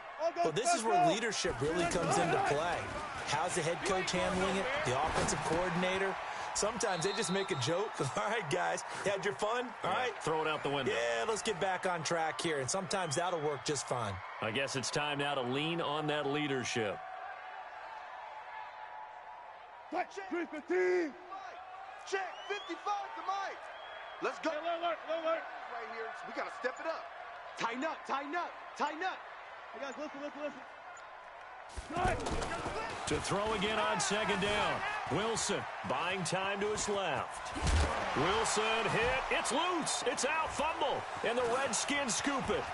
Speaker 5: Well, this is where leadership really comes into play. How's the head coach handling it? The offensive coordinator? Sometimes they just make a joke. All right, guys, you had your fun? All right.
Speaker 1: Throw it out the window.
Speaker 5: Yeah, let's get back on track here. And sometimes that'll work just fine.
Speaker 1: I guess it's time now to lean on that leadership.
Speaker 4: Check 15.
Speaker 2: Check 55 to Mike. Let's go.
Speaker 4: Alert.
Speaker 2: Right here. We got to step it up. Tighten up.
Speaker 4: Hey, guys, listen.
Speaker 1: To throw again on 2nd down. Wilson buying time to his left. Wilson hit. It's loose. It's out. Fumble. And the Redskins scoop it.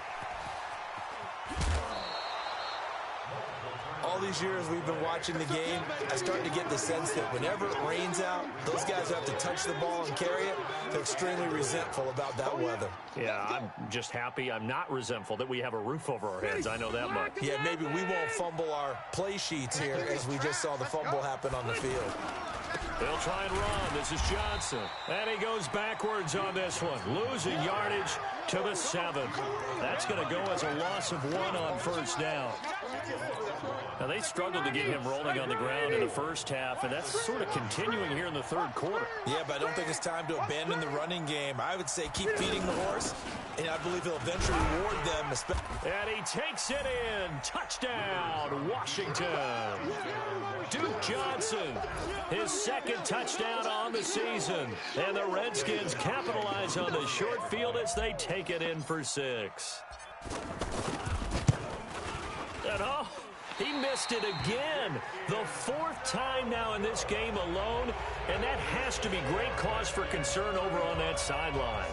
Speaker 5: All these years we've been watching the game, I start to get the sense that whenever it rains out, those guys who have to touch the ball and carry it, they're extremely resentful about that weather.
Speaker 1: Yeah, I'm just happy I'm not resentful that we have a roof over our heads. I know that much.
Speaker 5: Yeah, maybe we won't fumble our play sheets here as we just saw the fumble happen on the field.
Speaker 1: They'll try and run. This is Johnson. And he goes backwards on this one. Losing yardage to the 7. That's going to go as a loss of 1 on 1st down. Now, they struggled to get him rolling on the ground in the first half, and that's sort of continuing here in the 3rd quarter.
Speaker 5: Yeah, but I don't think it's time to abandon the running game. I would say keep feeding the horse, and I believe he'll eventually reward them.
Speaker 1: And he takes it in. Touchdown, Washington. Duke Johnson, his 2nd touchdown on the season. And the Redskins capitalize on the short field as they take it in for 6. And oh, he missed it again. The 4th time now in this game alone, and that has to be great cause for concern over on that sideline.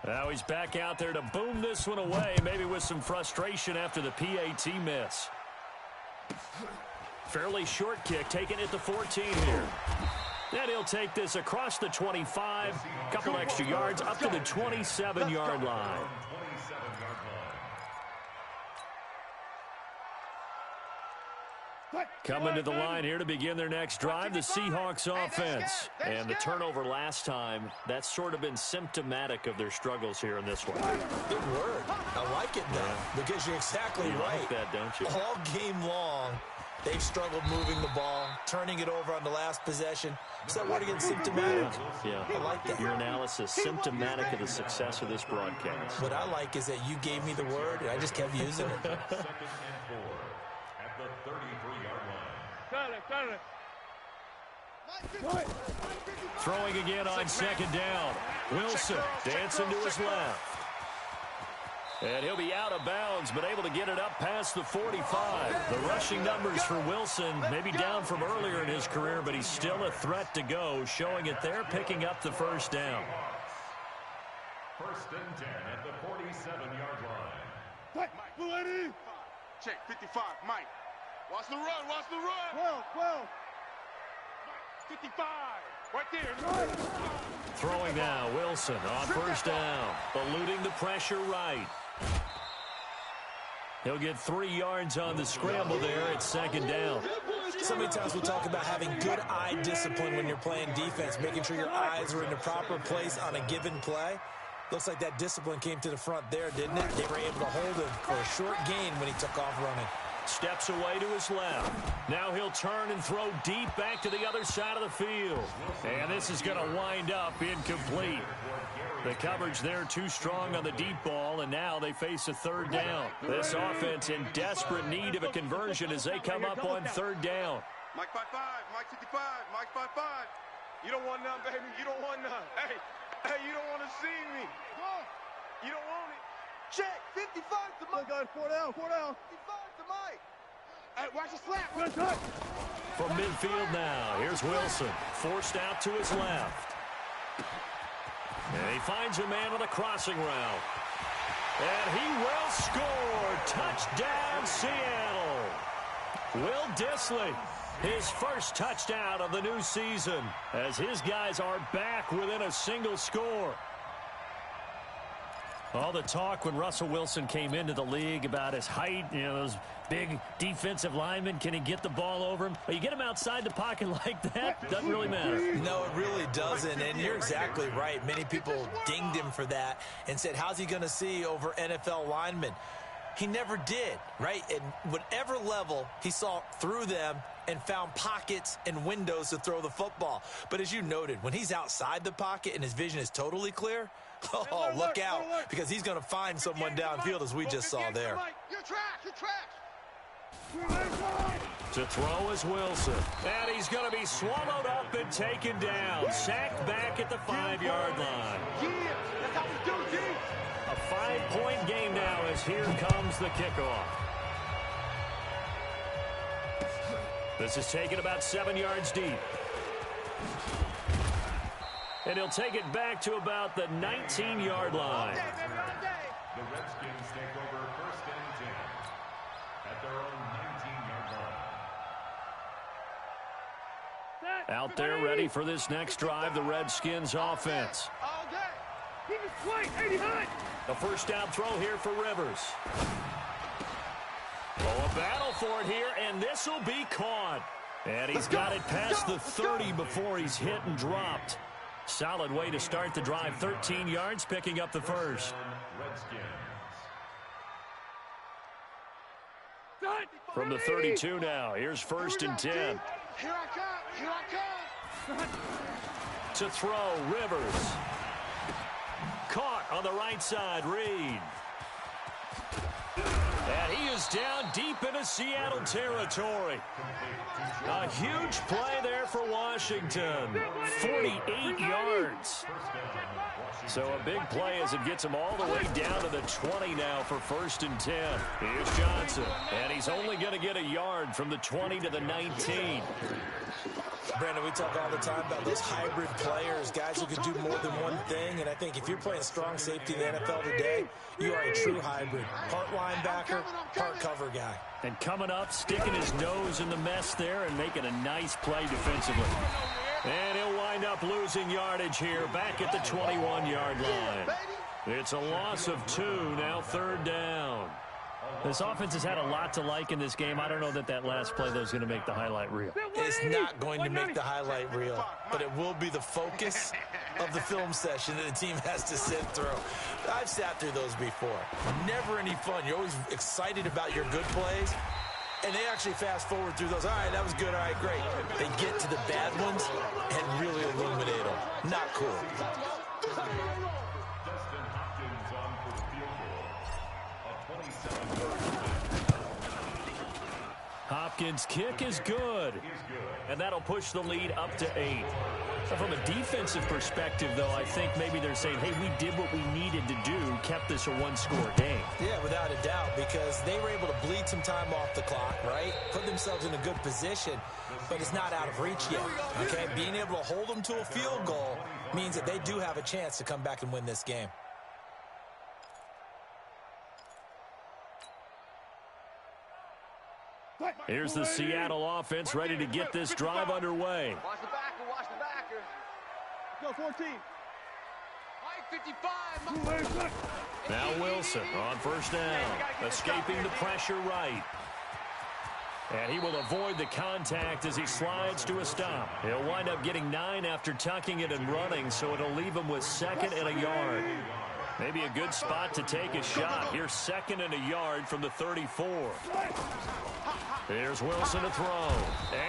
Speaker 1: Now he's back out there to boom this one away, maybe with some frustration after the PAT miss. Fairly short kick, taking it to 14 here. Then he'll take this across the 25, couple extra yards, up to the 27-yard line. Coming to the line here to begin their next drive, the Seahawks offense. And the turnover last time, that's sort of been symptomatic of their struggles here in this one.
Speaker 5: Good word. I like it, though, because you're exactly right.
Speaker 1: You like that, don't you?
Speaker 5: All game long, they've struggled moving the ball, turning it over on the last possession. Is that word again, symptomatic?
Speaker 1: Yeah.
Speaker 5: I like that.
Speaker 1: Your analysis, symptomatic of the success of this broadcast.
Speaker 5: What I like is that you gave me the word, and I just kept using it.
Speaker 3: 2nd and 4 at the 33-yard line.
Speaker 1: Throwing again on 2nd down. Wilson dancing to his left. And he'll be out of bounds, but able to get it up past the 45. The rushing numbers for Wilson maybe down from earlier in his career, but he's still a threat to go, showing it there, picking up the 1st down.
Speaker 3: 1st and 10 at the 47-yard line.
Speaker 4: Mike,
Speaker 2: Check 55, Mike.
Speaker 4: watch the run.
Speaker 6: 12.
Speaker 4: 55, right there.
Speaker 1: Throwing now, Wilson on 1st down, eluding the pressure right. He'll get 3 yards on the scramble there at 2nd down.
Speaker 5: So many times we'll talk about having good eye discipline when you're playing defense, making sure your eyes are in the proper place on a given play. Looks like that discipline came to the front there, didn't it? They were able to hold him for a short gain when he took off running.
Speaker 1: Steps away to his left. Now he'll turn and throw deep back to the other side of the field. And this is going to wind up incomplete. The coverage there too strong on the deep ball, and now they face a third down. This offense in desperate need of a conversion as they come up on third down.
Speaker 2: Mike 5-5, Mike 55, Mike 5-5. You don't want none, baby. You don't want none. Hey, you don't want to see me. You don't want it.
Speaker 4: Check, 55 to Mike. Got 4 down, 4 down. 55 to Mike. Hey, watch the slap.
Speaker 1: From midfield now, here's Wilson. Forced out to his left. And he finds a man on the crossing route. And he will score. Touchdown, Seattle. Will Dissly, his first touchdown of the new season, as his guys are back within a single score. All the talk when Russell Wilson came into the league about his height, you know, those big defensive linemen, can he get the ball over him? But you get him outside the pocket like that, doesn't really matter.
Speaker 5: No, it really doesn't, and you're exactly right. Many people dinged him for that and said, how's he going to see over NFL linemen? He never did, right? At whatever level, he saw through them and found pockets and windows to throw the football. But as you noted, when he's outside the pocket and his vision is totally clear, oh, look out, because he's going to find someone downfield, as we just saw there.
Speaker 4: Your tracks, your tracks.
Speaker 1: To throw is Wilson. And he's going to be swallowed up and taken down. Sacked back at the 5-yard line.
Speaker 4: Yeah, that's how we do, G.
Speaker 1: A 5-point game now as here comes the kickoff. This is taken about 7 yards deep. And he'll take it back to about the 19-yard line.
Speaker 3: The Redskins take over 1st and 10 at their own 19-yard line.
Speaker 1: Out there ready for this next drive, the Redskins offense.
Speaker 4: All day.
Speaker 1: A first down throw here for Rivers. Oh, a battle for it here, and this will be caught. And he's got it past the 30 before he's hit and dropped. Solid way to start the drive. 13 yards, picking up the first. From the 32 now, here's 1st and 10.
Speaker 4: Here I come, here I come.
Speaker 1: To throw, Rivers. Caught on the right side, Reed. And he is down deep into Seattle territory. A huge play there for Washington. 48 yards. So a big play as it gets him all the way down to the 20 now for 1st and 10. Here's Johnson. And he's only going to get a yard from the 20 to the 19.
Speaker 5: Brandon, we talk all the time about those hybrid players, guys who can do more than one thing, and I think if you're playing strong safety in the NFL today, you are a true hybrid. Part linebacker, part cover guy.
Speaker 1: And coming up, sticking his nose in the mess there and making a nice play defensively. And he'll wind up losing yardage here back at the 21-yard line. It's a loss of 2, now 3rd down. This offense has had a lot to like in this game. I don't know that last play, though, is going to make the highlight reel.
Speaker 5: It's not going to make the highlight reel, but it will be the focus of the film session that the team has to sit through. I've sat through those before. Never any fun. You're always excited about your good plays, and they actually fast forward through those. All right, that was good. All right, great. They get to the bad ones and really illuminate them. Not cool.
Speaker 1: Hopkins' kick is good, and that'll push the lead up to 8. From a defensive perspective, though, I think maybe they're saying, hey, we did what we needed to do, kept this a one-score game.
Speaker 5: Yeah, without a doubt, because they were able to bleed some time off the clock, right? Put themselves in a good position, but it's not out of reach yet, okay? Being able to hold them to a field goal means that they do have a chance to come back and win this game.
Speaker 1: Here's the Seattle offense ready to get this drive underway.
Speaker 2: Watch the backer, watch the backer.
Speaker 4: Go 14.
Speaker 2: Mike 55.
Speaker 1: Now Wilson on 1st down, escaping the pressure right. And he will avoid the contact as he slides to a stop. He'll wind up getting 9 after tucking it and running, so it'll leave him with 2nd and a yard. Maybe a good spot to take a shot. Here's 2nd and a yard from the 34. Here's Wilson to throw.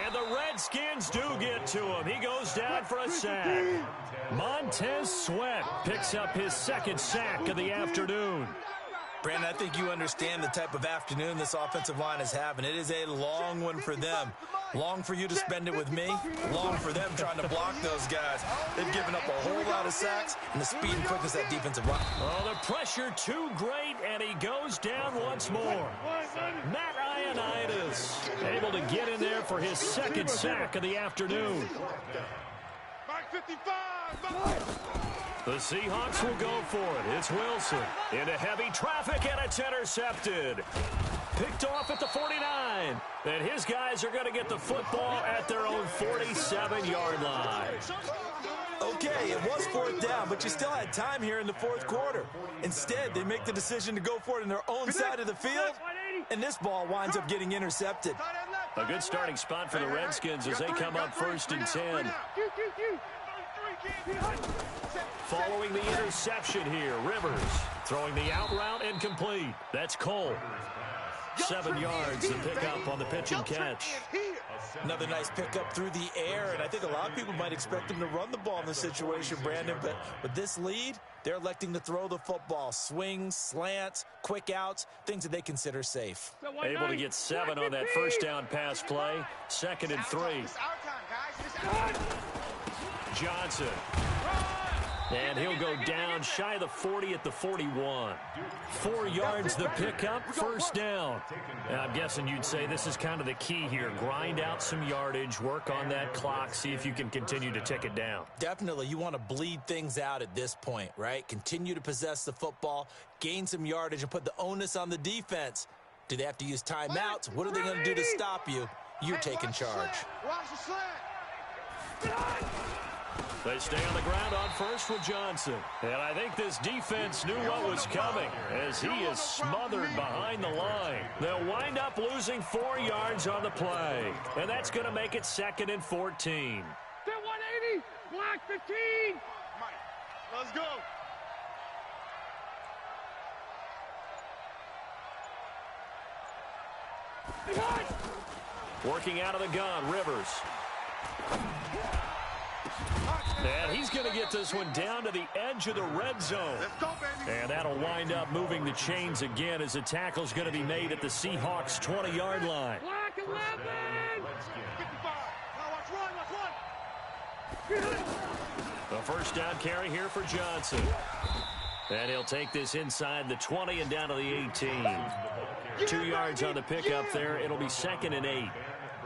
Speaker 1: And the Redskins do get to him. He goes down for a sack. Montez Sweat picks up his 2nd sack of the afternoon.
Speaker 5: Brandon, I think you understand the type of afternoon this offensive line is having. It is a long one for them. Long for you to spend it with me. Long for them trying to block those guys. They've given up a whole lot of sacks and the speed and quickness of that defensive line.
Speaker 1: Oh, the pressure too great, and he goes down once more. Matt Ioannidis able to get in there for his 2nd sack of the afternoon.
Speaker 2: Mike 55.
Speaker 1: The Seahawks will go for it. It's Wilson into heavy traffic, and it's intercepted. Picked off at the 49. And his guys are going to get the football at their own 47-yard line.
Speaker 5: Okay, it was 4th down, but you still had time here in the 4th quarter. Instead, they make the decision to go for it in their own side of the field, and this ball winds up getting intercepted.
Speaker 1: A good starting spot for the Redskins as they come up 1st and 10. Following the interception here, Rivers throwing the out route incomplete. That's Cole. 7 yards, the pickup on the pitch and catch.
Speaker 5: Another nice pickup through the air, and I think a lot of people might expect him to run the ball in this situation, Brandon, but with this lead, they're electing to throw the football. Swings, slants, quick outs, things that they consider safe.
Speaker 1: Able to get 7 on that 1st down pass play. 2nd and 3. Johnson. And he'll go down shy of the 40 at the 41. 4 yards the pickup, 1st down. And I'm guessing you'd say this is kind of the key here. Grind out some yardage, work on that clock, see if you can continue to tick it down.
Speaker 5: Definitely, you want to bleed things out at this point, right? Continue to possess the football, gain some yardage, and put the onus on the defense. Do they have to use timeouts? What are they going to do to stop you? You're taking charge.
Speaker 4: Watch the slant.
Speaker 1: They stay on the ground on 1st with Johnson. And I think this defense knew what was coming as he is smothered behind the line. They'll wind up losing 4 yards on the play. And that's going to make it 2nd and 14.
Speaker 6: They're 180. Block 15.
Speaker 2: Let's go.
Speaker 1: Working out of the gun, Rivers. And he's going to get this one down to the edge of the red zone.
Speaker 2: Let's go, baby.
Speaker 1: And that'll wind up moving the chains again as the tackle's going to be made at the Seahawks' 20-yard line.
Speaker 6: Block 11.
Speaker 2: 55. Now watch one.
Speaker 1: A 1st down carry here for Johnson. And he'll take this inside the 20 and down to the 18. 2 yards on the pickup there. It'll be 2nd and 8.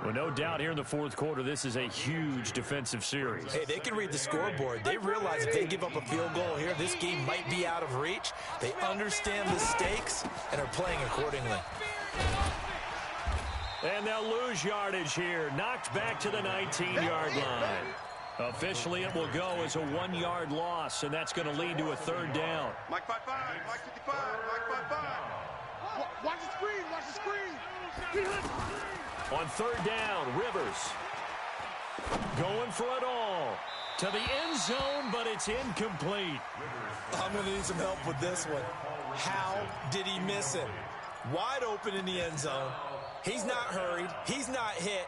Speaker 1: Well, no doubt here in the 4th quarter, this is a huge defensive series.
Speaker 5: Hey, they can read the scoreboard. They realize if they give up a field goal here, this game might be out of reach. They understand the stakes and are playing accordingly.
Speaker 1: And they'll lose yardage here. Knocked back to the 19-yard line. Officially, it will go as a 1-yard loss, and that's going to lead to a 3rd down.
Speaker 2: Mike 55. Mike 55. Mike 55.
Speaker 4: Watch the screen. Watch the screen.
Speaker 1: On 3rd down, Rivers going for it all to the end zone, but it's incomplete.
Speaker 5: I'm going to need some help with this one. How did he miss it? Wide open in the end zone. He's not hurried. He's not hit.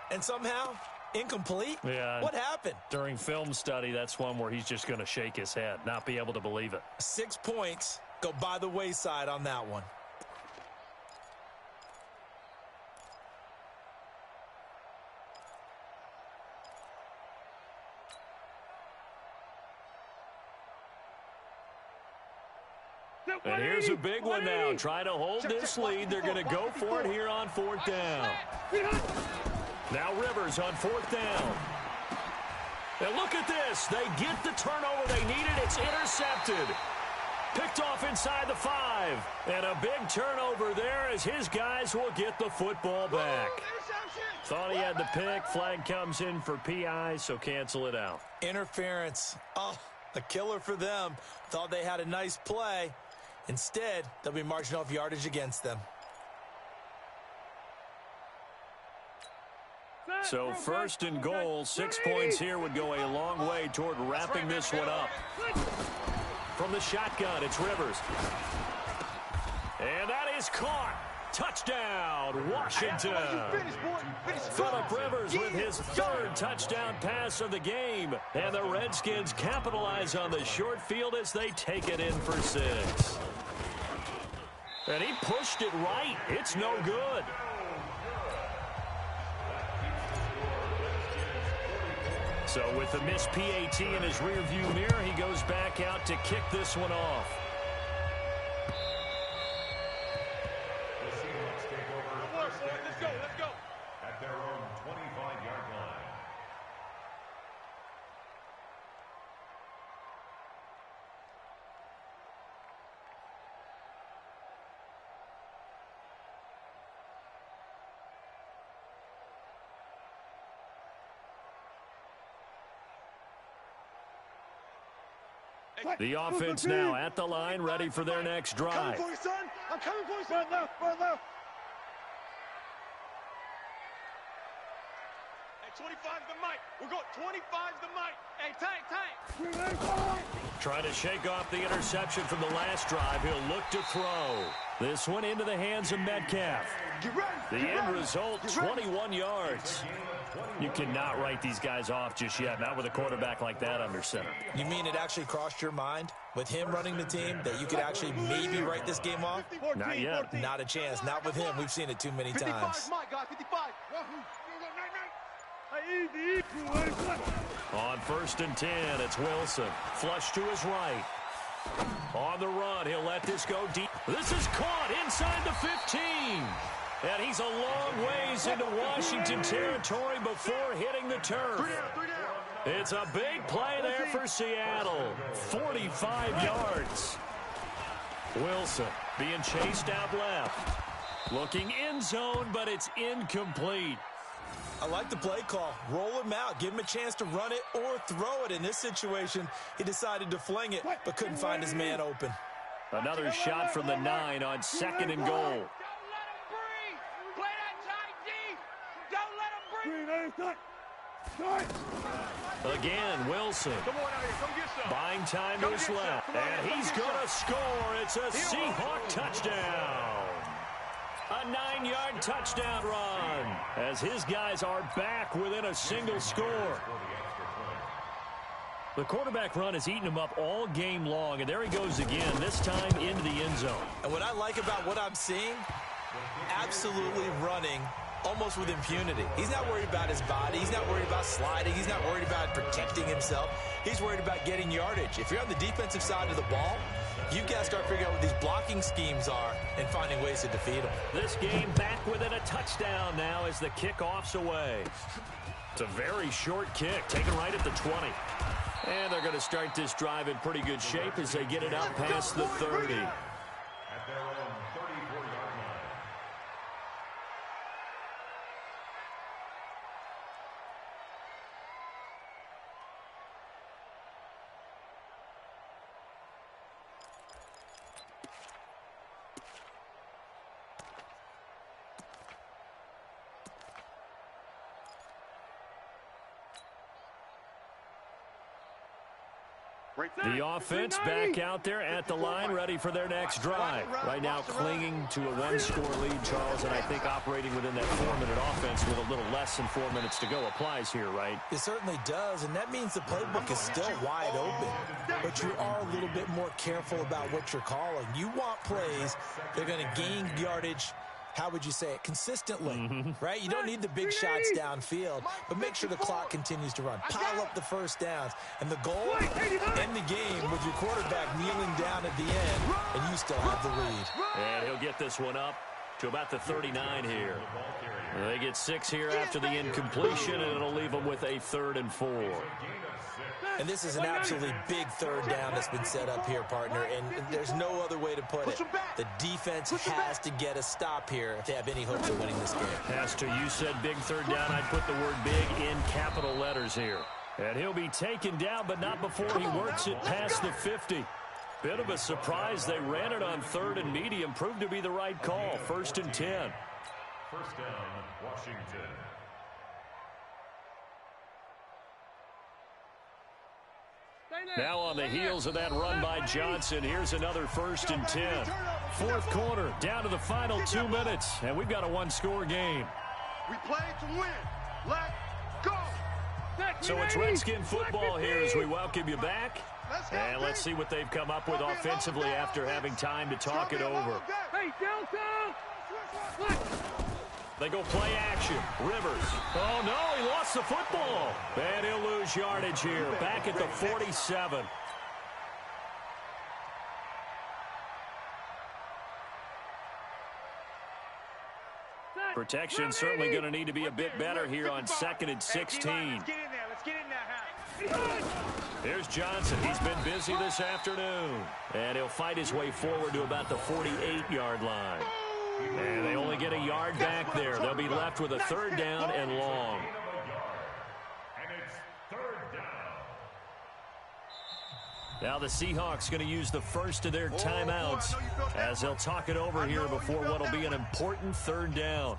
Speaker 5: And somehow, incomplete?
Speaker 1: Yeah.
Speaker 5: What happened?
Speaker 1: During film study, that's one where he's just going to shake his head, not be able to believe it.
Speaker 5: 6 points go by the wayside on that one.
Speaker 1: And here's a big one now. Trying to hold this lead. They're going to go for it here on 4th down. Now Rivers on 4th down. And look at this. They get the turnover they needed. It's intercepted. Picked off inside the 5. And a big turnover there as his guys will get the football back. Thought he had the pick. Flag comes in for PI, so cancel it out.
Speaker 5: Interference. Oh, a killer for them. Thought they had a nice play. Instead, they'll be marching off yardage against them.
Speaker 1: So first and goal, 6 points here would go a long way toward wrapping this one up. From the shotgun, it's Rivers. And that is caught. Touchdown, Washington. Phillip Rivers with his third touchdown pass of the game. And the Redskins capitalize on the short field as they take it in for 6. And he pushed it right. It's no good. So with the missed PAT in his rearview mirror, he goes back out to kick this one off.
Speaker 2: Let's go.
Speaker 3: At their own 25-yard line.
Speaker 1: The offense now at the line, ready for their next drive.
Speaker 4: I'm coming for you, son. I'm coming for you, son. Run left.
Speaker 2: Hey, 25's the mic. We're going 25's the mic. Hey, tight.
Speaker 1: Trying to shake off the interception from the last drive. He'll look to throw. This one into the hands of Metcalf. The end result, 21 yards. You cannot write these guys off just yet, not with a quarterback like that under center.
Speaker 5: You mean it actually crossed your mind with him running the team that you could actually maybe write this game off?
Speaker 1: Not yet.
Speaker 5: Not a chance. Not with him. We've seen it too many times.
Speaker 4: 55 my guy, 55.
Speaker 1: On first and 10, it's Wilson. Flush to his right. On the run, he'll let this go deep. This is caught inside the 15. And he's a long ways into Washington territory before hitting the turf. It's a big play there for Seattle. 45 yards. Wilson being chased out left. Looking end zone, but it's incomplete.
Speaker 5: I like the play call. Roll him out. Give him a chance to run it or throw it. In this situation, he decided to fling it, but couldn't find his man open.
Speaker 1: Another shot from the 9 on second and goal. Again, Wilson buying time to his left, and he's going to score. It's a Seahawk touchdown. A 9-yard touchdown run as his guys are back within a single score. The quarterback run has eaten him up all game long, and there he goes again, this time into the end zone.
Speaker 5: And what I like about what I'm seeing, absolutely running almost with impunity. He's not worried about his body. He's not worried about sliding. He's not worried about protecting himself. He's worried about getting yardage. If you're on the defensive side of the ball, you've got to start figuring out what these blocking schemes are and finding ways to defeat them.
Speaker 1: This game back within a touchdown now as the kickoff's away. It's a very short kick, taken right at the 20. And they're going to start this drive in pretty good shape as they get it out past the 30.
Speaker 3: At their own 34-yard line.
Speaker 1: The offense back out there at the line, ready for their next drive. Right now clinging to a one-score lead, Charles, and I think operating within that 4-minute offense with a little less than 4 minutes to go applies here, right?
Speaker 5: It certainly does, and that means the playbook is still wide open. But you are a little bit more careful about what you're calling. You want plays that are going to gain yardage, how would you say it, consistently, right? You don't need the big shots downfield, but make sure the clock continues to run. Pile up the first downs. And the goal, end the game with your quarterback kneeling down at the end, and you still have the lead.
Speaker 1: And he'll get this one up to about the 39 here. They get 6 here after the incompletion, and it'll leave them with a 3rd and 4.
Speaker 5: And this is an absolutely big third down that's been set up here, partner, and there's no other way to put it. The defense has to get a stop here if they have any hopes of winning this game.
Speaker 1: Has to. You said big third down. I'd put the word big in capital letters here. And he'll be taken down, but not before he works it past the 50. Bit of a surprise. They ran it on 3rd and medium. Proved to be the right call. 1st and 10.
Speaker 3: First down, Washington.
Speaker 1: Now on the heels of that run by Johnson, here's another 1st and 10. Fourth quarter, down to the final 2 minutes, and we've got a one-score game.
Speaker 2: We play to win. Let's go.
Speaker 1: So it's Redskin football here as we welcome you back. And let's see what they've come up with offensively after having time to talk it over.
Speaker 6: Hey, Delta!
Speaker 1: They go play action. Rivers. Oh, no, he lost the football. And he'll lose yardage here. Back at the 47. Protection certainly going to need to be a bit better here on 2nd and 16.
Speaker 6: Let's get in there. Let's get in there.
Speaker 1: Here's Johnson. He's been busy this afternoon. And he'll fight his way forward to about the 48-yard line. And they only get a yard back there. They'll be left with a 3rd down and long.
Speaker 3: And it's 3rd down.
Speaker 1: Now the Seahawks going to use the first of their timeouts as they'll talk it over here before what will be an important 3rd down.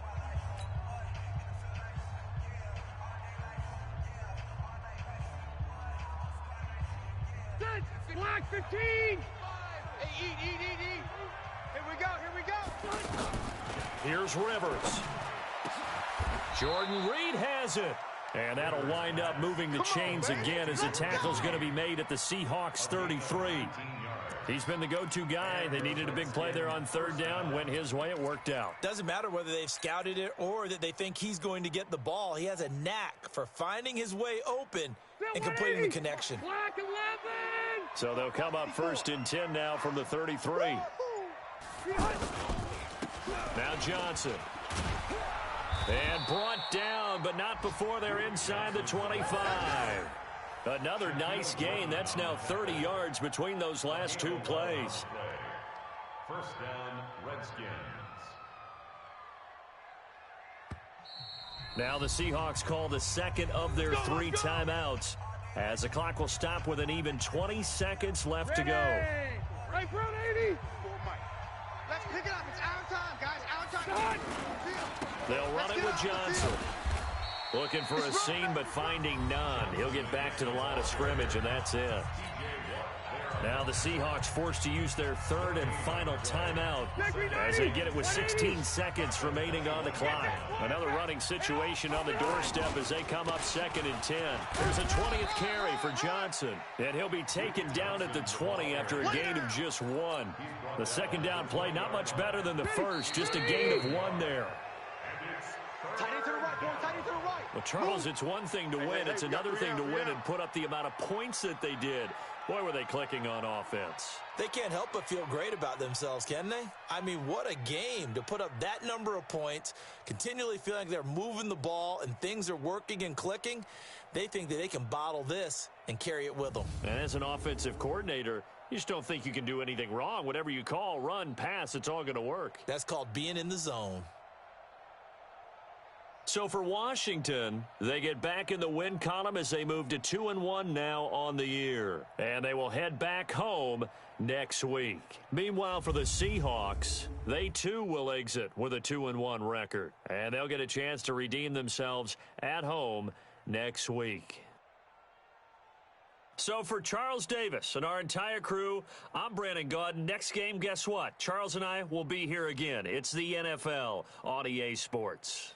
Speaker 6: Black 15! Hey,
Speaker 2: eat. Here we go.
Speaker 1: Here's Rivers. Jordan Reed has it. And that'll wind up moving the chains again as the tackle's going to be made at the Seahawks 33. He's been the go-to guy. They needed a big play there on 3rd down. Went his way. It worked out.
Speaker 5: Doesn't matter whether they've scouted it or that they think he's going to get the ball. He has a knack for finding his way open and completing the connection.
Speaker 6: Black 11!
Speaker 1: So they'll come up 1st and 10 now from the 33. Now Johnson. And brought down, but not before they're inside the 25. Another nice gain. That's now 30 yards between those last 2 plays.
Speaker 3: 1st down, Redskins.
Speaker 1: Now the Seahawks call the 2nd of their 3 timeouts as the clock will stop with an even 20 seconds left to go.
Speaker 6: Right front 80!
Speaker 4: Let's pick it up. It's our time, guys. Our time.
Speaker 1: They'll run it with Johnson. Looking for a seam, but finding none. He'll get back to the line of scrimmage, and that's it. Now the Seahawks forced to use their 3rd and final timeout as they get it with 16 seconds remaining on the clock. Another running situation on the doorstep as they come up 2nd and 10. There's a 20th carry for Johnson, and he'll be taken down at the 20 after a gain of just 1. The 2nd down play not much better than the first, just a gain of 1 there.
Speaker 4: Tight end to the right, boy. Tight end to the right.
Speaker 1: Well, Charles, it's one thing to win. It's another thing to win and put up the amount of points that they did. Boy, were they clicking on offense.
Speaker 5: They can't help but feel great about themselves, can they? I mean, what a game to put up that number of points, continually feeling like they're moving the ball and things are working and clicking. They think that they can bottle this and carry it with them.
Speaker 1: And as an offensive coordinator, you just don't think you can do anything wrong. Whatever you call, run, pass, it's all going to work.
Speaker 5: That's called being in the zone.
Speaker 1: So for Washington, they get back in the win column as they move to 2-1 now on the year. And they will head back home next week. Meanwhile, for the Seahawks, they too will exit with a 2-1 record. And they'll get a chance to redeem themselves at home next week. So for Charles Davis and our entire crew, I'm Brandon Gaudin. Next game, guess what? Charles and I will be here again. It's the NFL on EA Sports.